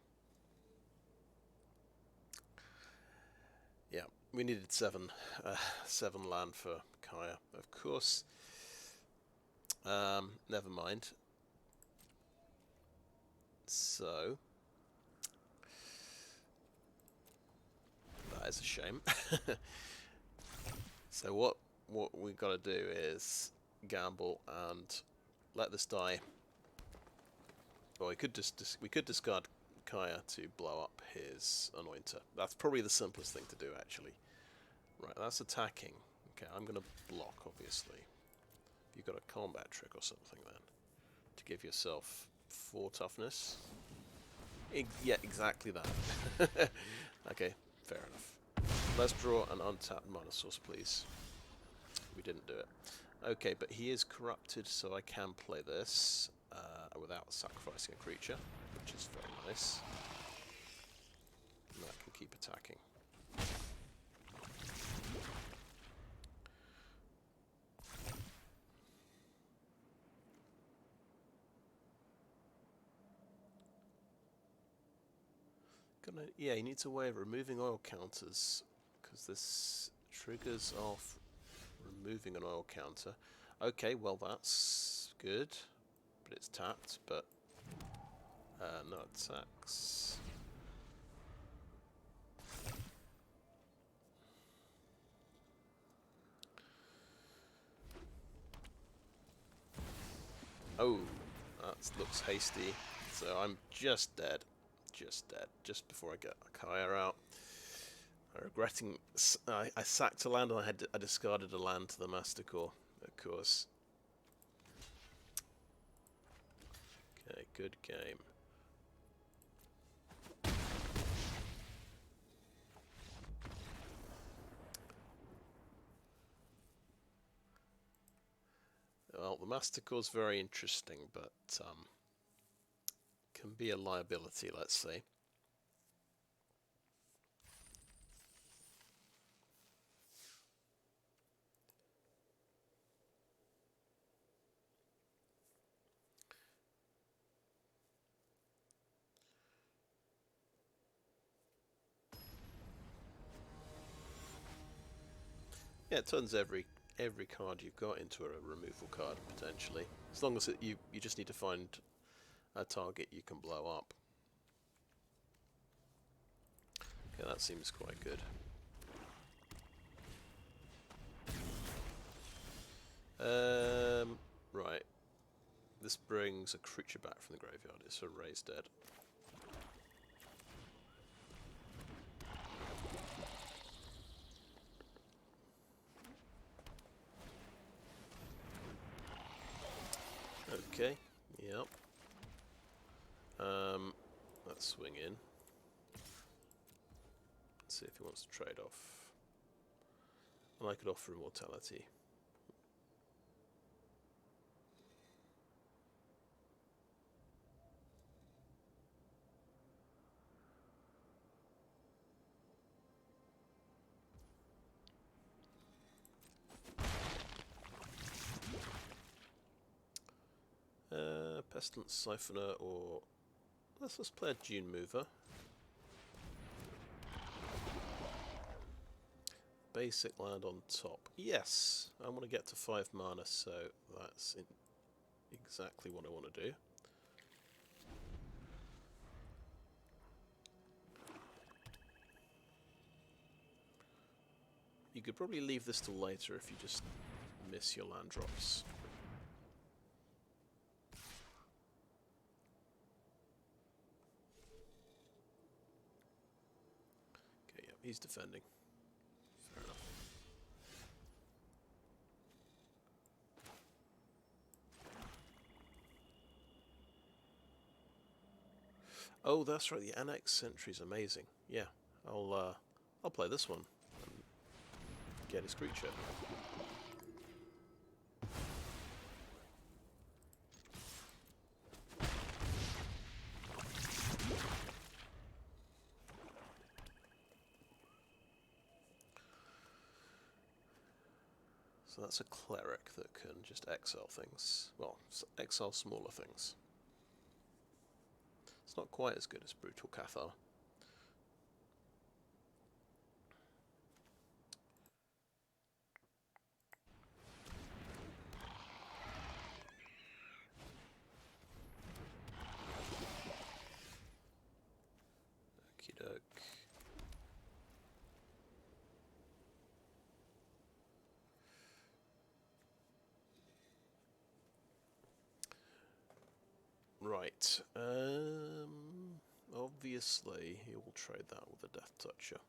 Yeah, we needed 7 land for Kaya, of course. Never mind. So that is a shame. So what we got to do is gamble and let this die. Well, we could discard Kaya to blow up his Anointer. That's probably the simplest thing to do, actually. Right, that's attacking. Okay, I'm going to block, obviously. You've got a combat trick or something then to give yourself 4 toughness. Yeah, exactly that. Okay, fair enough. Let's draw an untapped mana source, please. We didn't do it. Okay, but he is corrupted, so I can play this without sacrificing a creature, which is very nice. And I can keep attacking. Yeah, he needs a way of removing oil counters, because this triggers off removing an oil counter. Okay, well that's good, but it's tapped, but no attacks. Oh, that looks hasty, so I'm just dead. Just dead, just before I get a Kaya out. I'm regretting, I sacked a land and I discarded a land to the Masticore, of course. Okay, good game. Well, the Masticore's very interesting, but can be a liability, let's say. Yeah, it turns every card you've got into a removal card, potentially. As long as you just need to find a target you can blow up. Okay, that seems quite good. Right. This brings a creature back from the graveyard. It's a raised dead. Okay, yep. Let's swing in. Let's see if he wants to trade off. And I could offer Immortality. Pestilence Siphoner, or let's play a Dune Mover. Basic land on top. Yes, I want to get to 5 mana, so that's exactly what I want to do. You could probably leave this till later if you just miss your land drops. Okay, yeah, he's defending. Fair enough. Oh, that's right. The Annex Sentry is amazing. Yeah, I'll play this one and get his creature. So that's a cleric that can just exile things. Well, exile smaller things. It's not quite as good as Brutal Cathar. Okie doke. Right, Right. Obviously, he will trade that with a Death Toucher.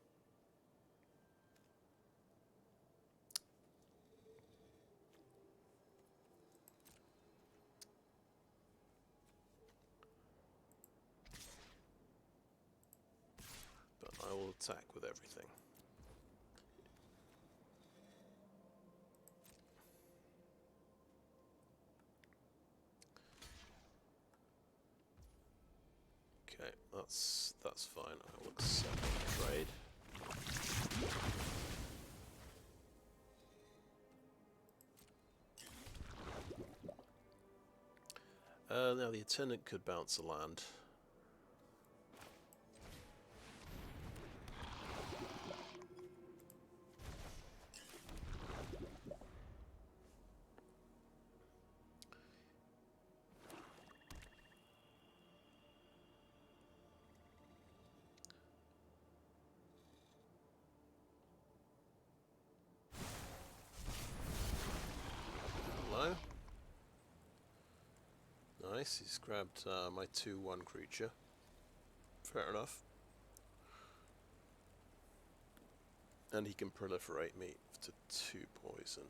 But I will attack with everything. Okay, that's fine. I will accept the trade. Now the Attendant could bounce a land. Hello. Nice, he's grabbed my 2/1 creature. Fair enough. And he can proliferate me to 2 poison.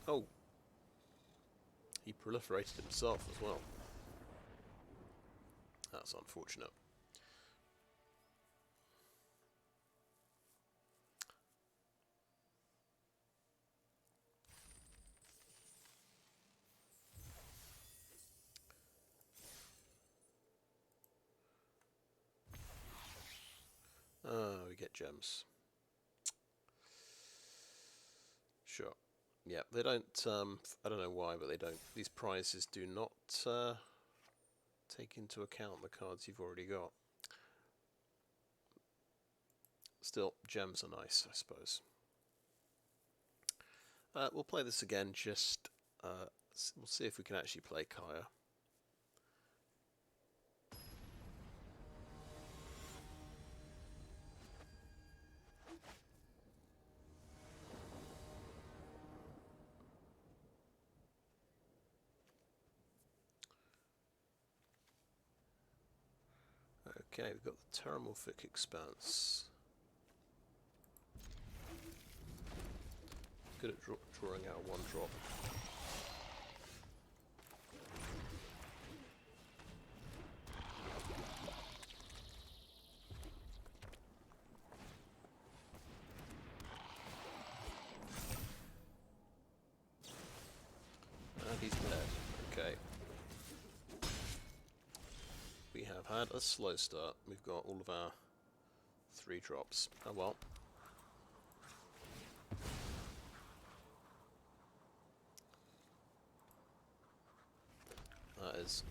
Oh! He proliferated himself as well. That's unfortunate. We get gems. Sure. Yeah, they don't, I don't know why, but they don't, these prizes do not take into account the cards you've already got. Still, gems are nice, I suppose. We'll play this again, just, we'll see if we can actually play Kaya. Okay, we've got the Terramorphic Expanse. Good at drawing out 1-drop. And he's dead. Okay. We have had a slow start. We've got all of our 3 drops. Oh well. That is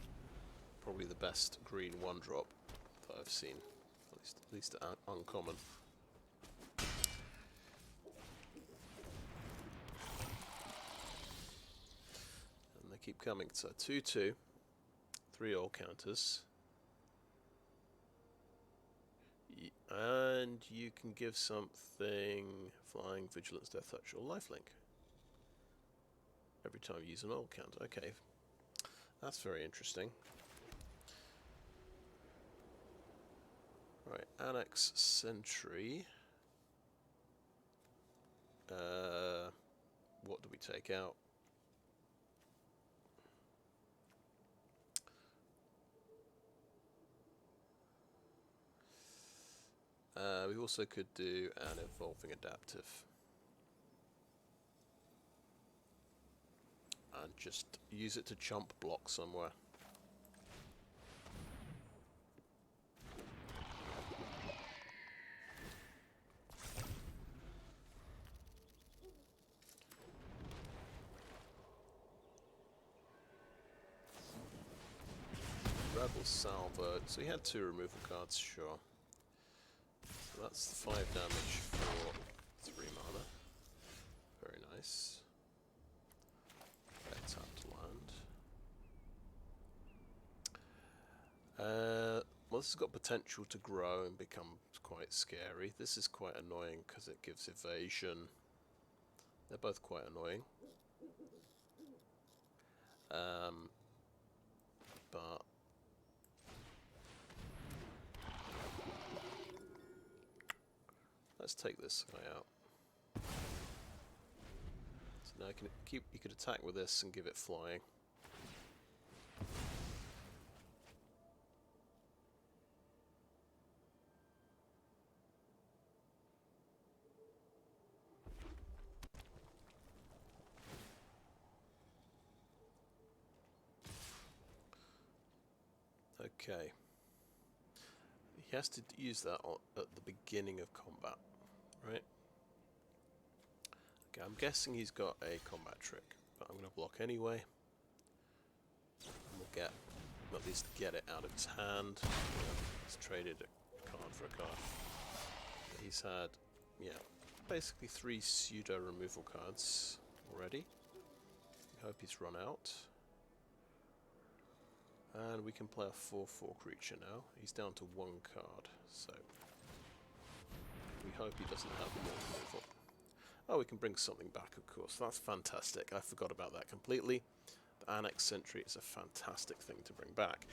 probably the best green 1-drop that I've seen, at least uncommon. And they keep coming. So 2/2, 3 all counters, and you can give something Flying, Vigilance, Death Touch, or Lifelink every time you use an all counter. Okay. That's very interesting. Right, Annex Sentry. What do we take out? We also could do an Evolving Adaptive. And just use it to chump block somewhere. Rebel Salvo. So he had 2 removal cards, sure. So that's 5 damage for 3 mana. Very nice. Tapped land. Well, this has got potential to grow and become quite scary. This is quite annoying because it gives evasion. They're both quite annoying. But let's take this guy out. So now you could attack with this and give it flying. Okay. He has to use that at the beginning of combat, right? Okay, I'm guessing he's got a combat trick, but I'm going to block anyway. And we'll at least get it out of his hand. He's traded a card for a card. He's had, yeah, basically 3 pseudo removal cards already. I hope he's run out. And we can play a 4/4 creature now. He's down to 1 card, so we hope he doesn't have more removal. Oh, we can bring something back, of course. That's fantastic. I forgot about that completely. The Annex Sentry is a fantastic thing to bring back.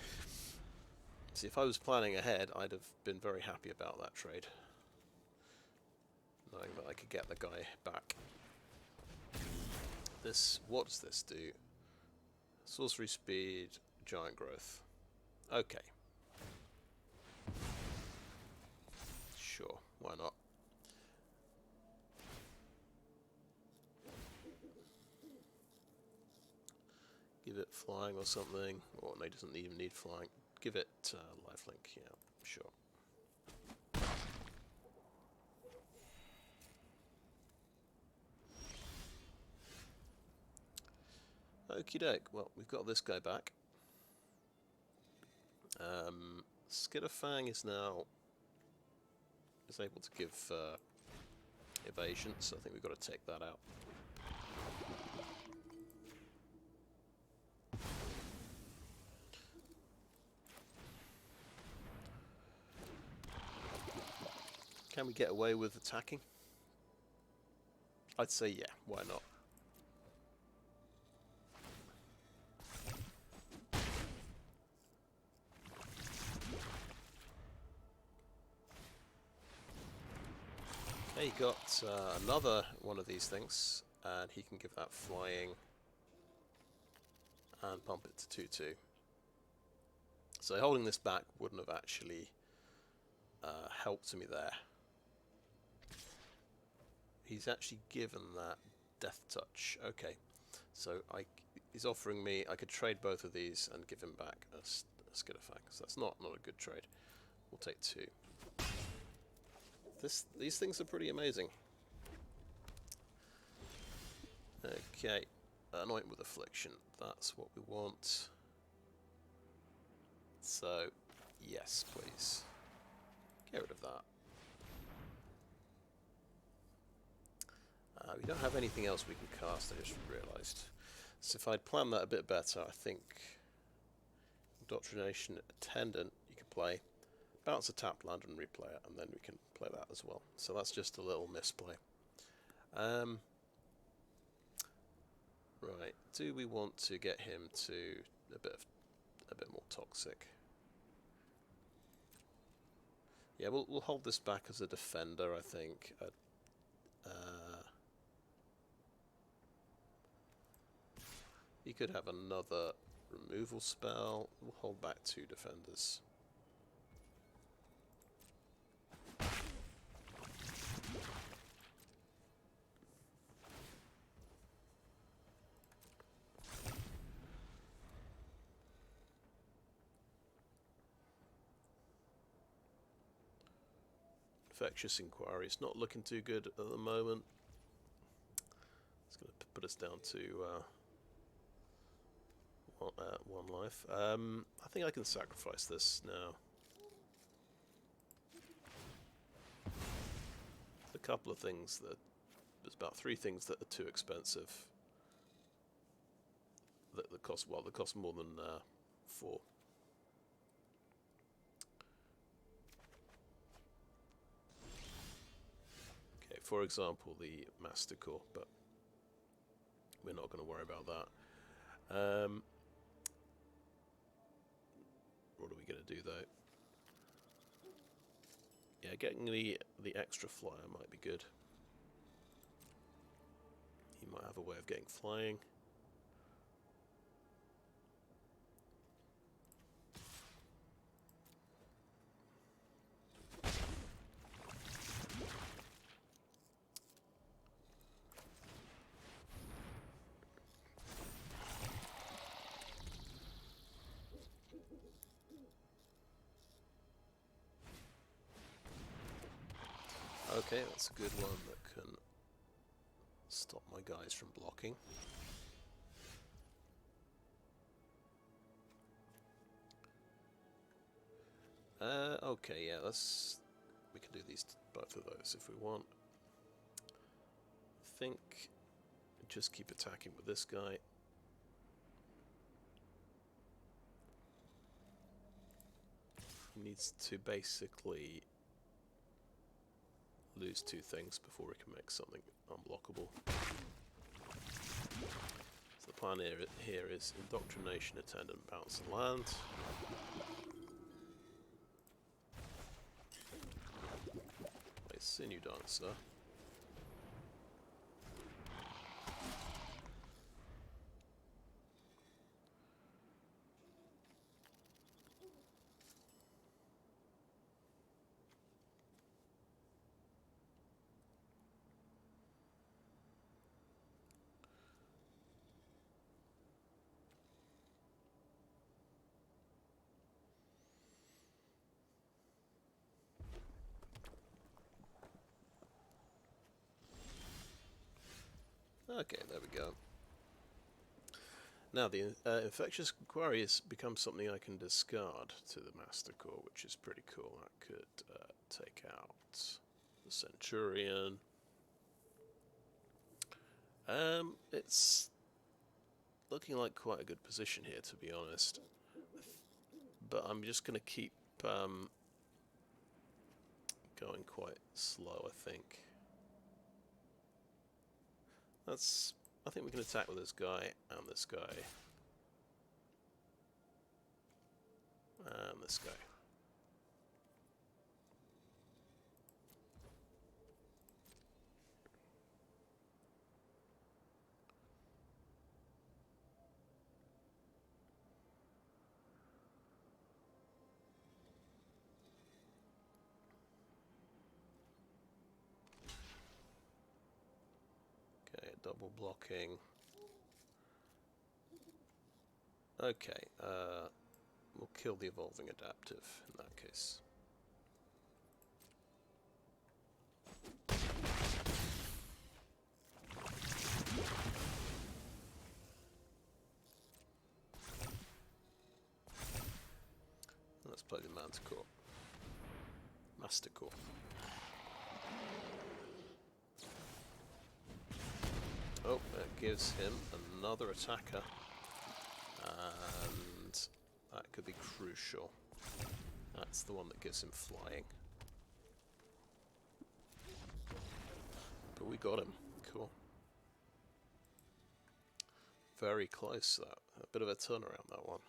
See, if I was planning ahead, I'd have been very happy about that trade, knowing that I could get the guy back. What does this do? Sorcery speed, giant growth. Okay. Sure, why not? Give it flying or something. Or no, it doesn't even need flying. Give it lifelink, yeah, sure. Okie doke, well, we've got this guy back. Skitterfang is now able to give evasion, so I think we've got to take that out. Can we get away with attacking? I'd say yeah, why not? Okay, he got another one of these things, and he can give that flying and pump it to 2/2. So holding this back wouldn't have actually helped me there. He's actually given that death touch. Okay, so he's offering me, I could trade both of these and give him back a Skitterfang. So that's not a good trade. We'll take 2. These things are pretty amazing. Okay, Anoint with Affliction. That's what we want. So, yes, please. Get rid of that. We don't have anything else we can cast, I just realised. So if I'd planned that a bit better, I think Indoctrination Attendant you could play, bounce a tapped land and replay it, and then we can play that as well. So that's just a little misplay. Right, do we want to get him to a bit more toxic? Yeah, we'll hold this back as a defender, I think. He could have another removal spell. We'll hold back 2 defenders. Infectious Inquiry. It's not looking too good at the moment. It's going to put us down to 1 life. I think I can sacrifice this now. A couple of things that... There's about 3 things that are too expensive. That cost more than 4. for example, the Masticore, but we're not going to worry about that. What are we going to do though? Yeah, getting the extra flyer might be good. He might have a way of getting flying. Okay, that's a good one that can stop my guys from blocking. Okay, yeah, we can do both of those if we want. I think just keep attacking with this guy. He needs to basically lose 2 things before we can make something unblockable. So the plan here is Indoctrination Attendant, bounce and land. A Sinew Dancer. Okay, there we go. Now the Infectious Quarry has become something I can discard to the Masticore, which is pretty cool. That could take out the Centurion. It's looking like quite a good position here, to be honest. But I'm just going to keep going quite slow, I think. I think we can attack with this guy and this guy. And this guy. Okay, double blocking. Okay, we'll kill the Evolving Adaptive in that case. Let's play the Manticore. Masticore. Oh, that gives him another attacker. And that could be crucial. That's the one that gives him flying. But we got him. Cool. Very close, that. A bit of a turnaround, that one.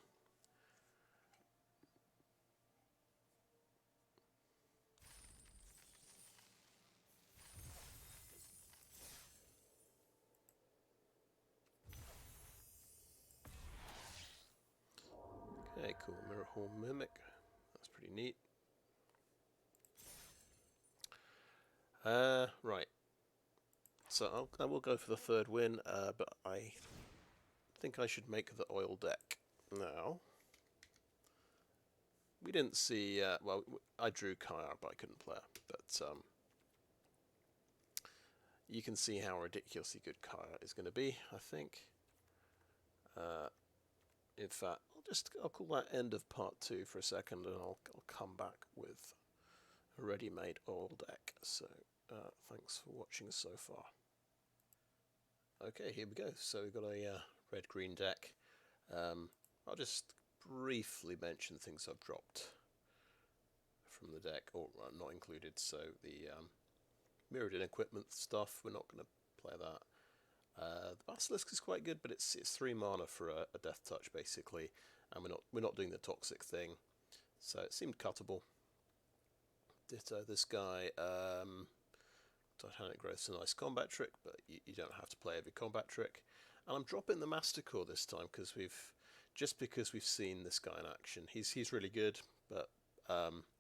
Okay, cool. Mirror Hall Mimic. That's pretty neat. Right. So I will go for the third win, but I think I should make the oil deck now. We didn't see, well, I drew Kaya, but I couldn't play her. But you can see how ridiculously good Kaya is going to be, I think. In fact, I'll call that end of part 2 for a second, and I'll come back with a ready-made oil deck. So thanks for watching so far. Okay, here we go. So we've got a red-green deck. I'll just briefly mention things I've dropped from the deck, or not included. So the mirrored in equipment stuff. We're not going to play that. The Basilisk is quite good, but it's 3 mana for a death touch basically, and we're not doing the toxic thing, so it seemed cuttable. Ditto this guy. Titanic Growth's a nice combat trick, but you don't have to play every combat trick. And I'm dropping the Masticore this time because we've seen this guy in action. He's really good, but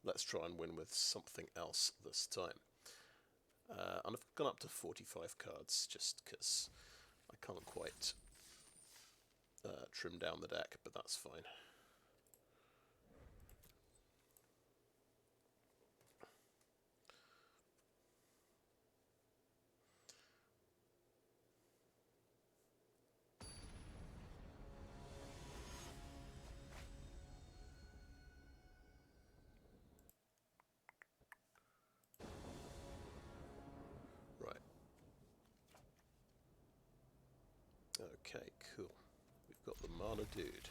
let's try and win with something else this time. And I've gone up to 45 cards just because I can't quite trim down the deck, but that's fine. Okay, cool. We've got the mana dude.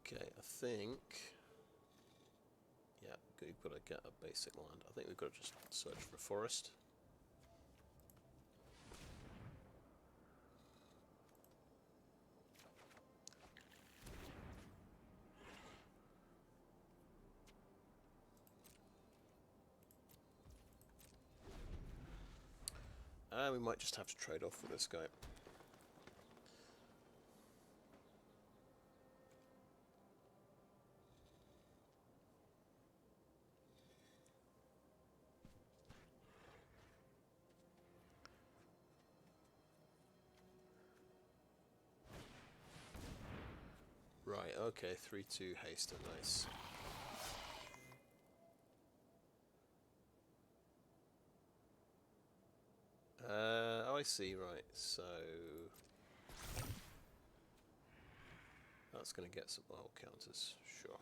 Okay, I think, yeah, we've got to get a basic land. I think we've got to just search for a forest. And we might just have to trade off with this guy. Right, okay, 3-2 haste, nice. Oh, I see, right, so that's going to get some oil counters, sure.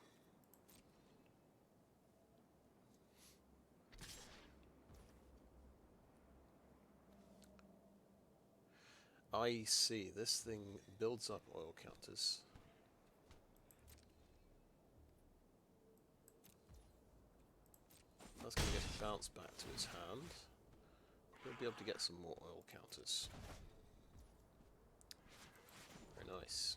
I see, this thing builds up oil counters. That's going to get bounced back to his hand. We'll be able to get some more oil counters. Very nice.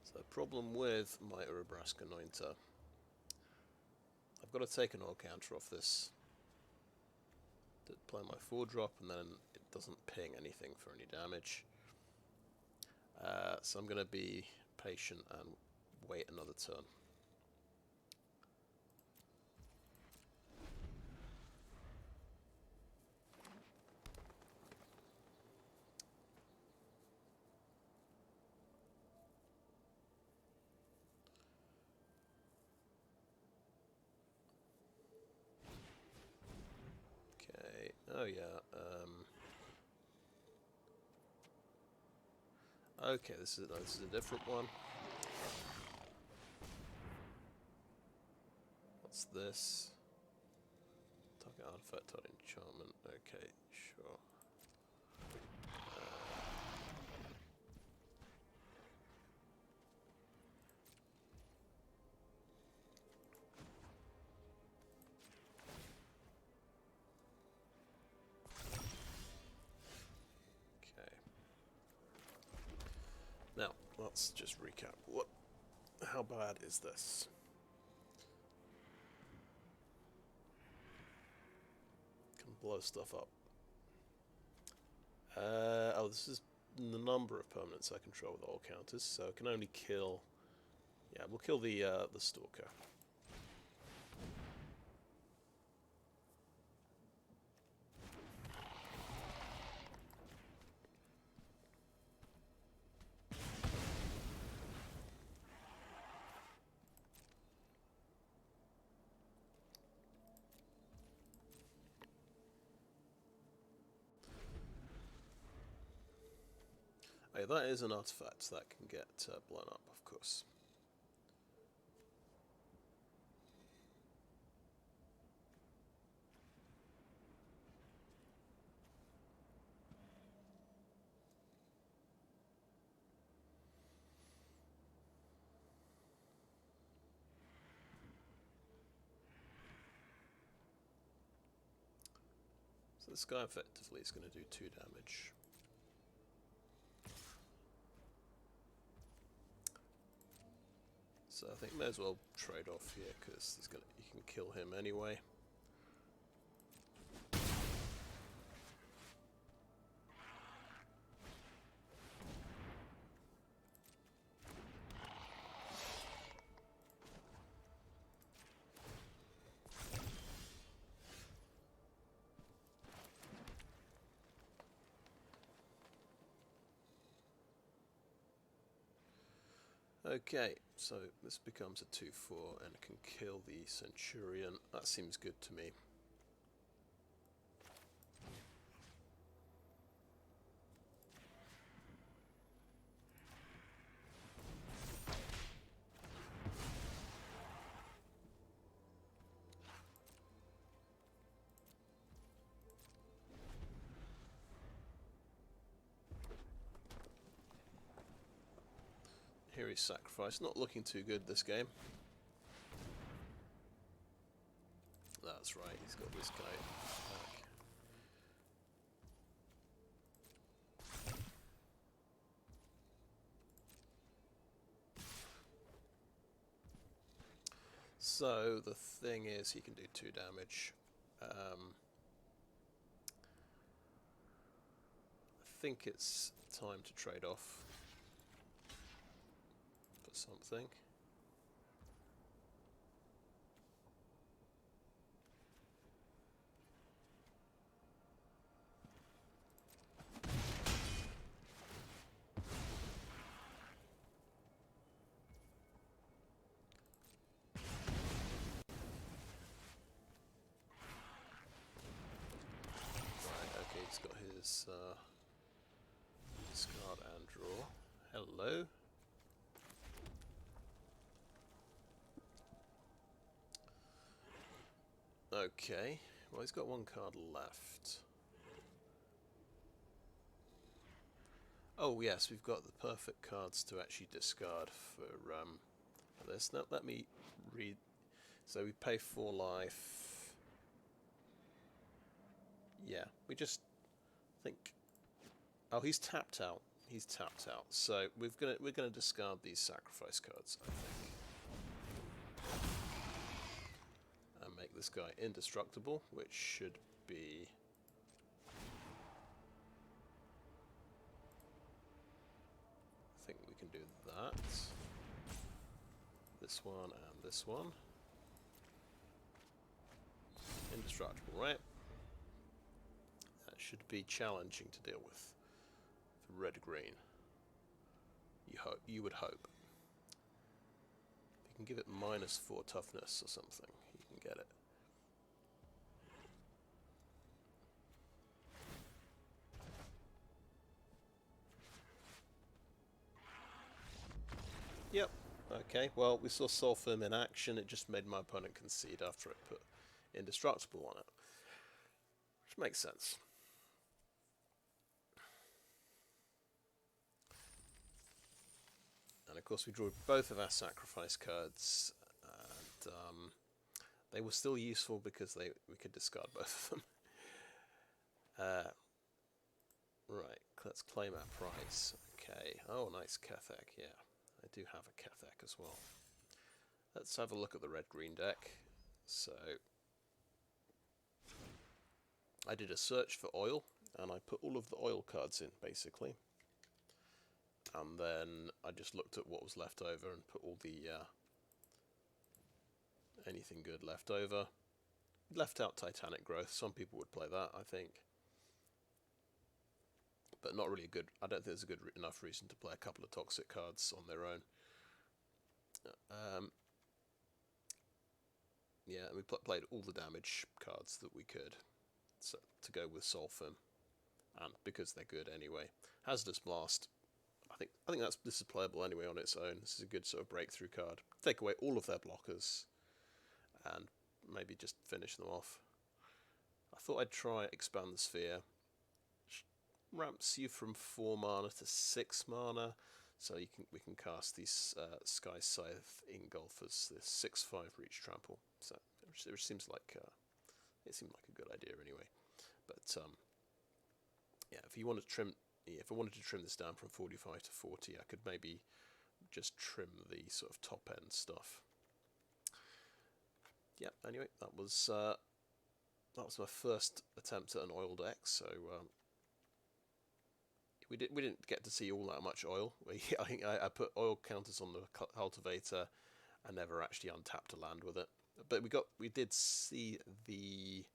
So the problem with my Urabrask Anointer, I've got to take an oil counter off this. Play my 4-drop and then it doesn't ping anything for any damage. So I'm going to be patient and wait another turn. Okay, oh yeah. Okay, this is a different one. What's this? Target artifact or enchantment. Okay, sure. Now, let's just recap. How bad is this? Can blow stuff up. Oh, this is the number of permanents I control with all counters, so I can only kill. Yeah, we'll kill the Stalker. Hey, that is an artifact that can get blown up, of course. So this guy effectively is going to do 2 damage. So I think may as well trade off here because you can kill him anyway. Okay, so this becomes a 2/4 and can kill the Centurion. That seems good to me. Here he's sacrificed. Not looking too good this game. That's right, he's got this guy back. So the thing is, he can do 2 damage. I think it's time to trade off for something. He's got his discard and draw. Hello. Okay, well he's got 1 card left. Oh yes, we've got the perfect cards to actually discard for this. Now let me read. So we pay 4 life. Yeah, we just think. Oh, he's tapped out. He's tapped out. So we're gonna discard these sacrifice cards, I think, and make this guy indestructible, which should be. I think we can do that. This one and this one. Indestructible, right? That should be challenging to deal with for red-green. You would hope. If you can give it -4 toughness or something, you can get it. Yep. Okay. Well, we saw Sulfim in action. It just made my opponent concede after it put indestructible on it, which makes sense. And of course we drew both of our sacrifice cards, and they were still useful because we could discard both of them. Right, let's claim our prize. Okay, oh nice Kethek, yeah. I do have a Kethek as well. Let's have a look at the red-green deck. So I did a search for oil, and I put all of the oil cards in, basically. And then I just looked at what was left over and put all the anything good left over. Left out Titanic Growth. Some people would play that, I think, but not really good. I don't think there's a good enough reason to play a couple of toxic cards on their own. Yeah, and we played all the damage cards that we could, so to go with Sulfim, and because they're good anyway. Hazardous Blast I think this is playable anyway on its own. This is a good sort of breakthrough card. Take away all of their blockers, and maybe just finish them off. I thought I'd try Expand the Sphere. Ramps you from 4 mana to 6 mana, so we can cast these Sky Scythe Engulfers, this 6/5 Reach Trample. So it seems like it seemed like a good idea anyway. But yeah, if you want to trim, if I wanted to trim this down from 45 to 40, I could maybe just trim the sort of top end stuff. Yeah. Anyway, that was my first attempt at an oil deck. So we didn't get to see all that much oil. I think I put oil counters on the cultivator. I never actually untapped a land with it. But we did see the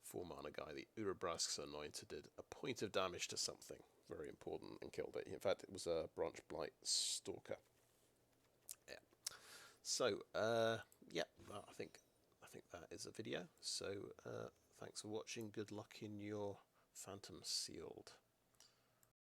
4 mana guy, the Urabrask's Anoint, did a point of damage to something very important and killed it. In fact, it was a Branch Blight Stalker. Yeah. So yeah, I think that is a video. So thanks for watching. Good luck in your Phantom Sealed.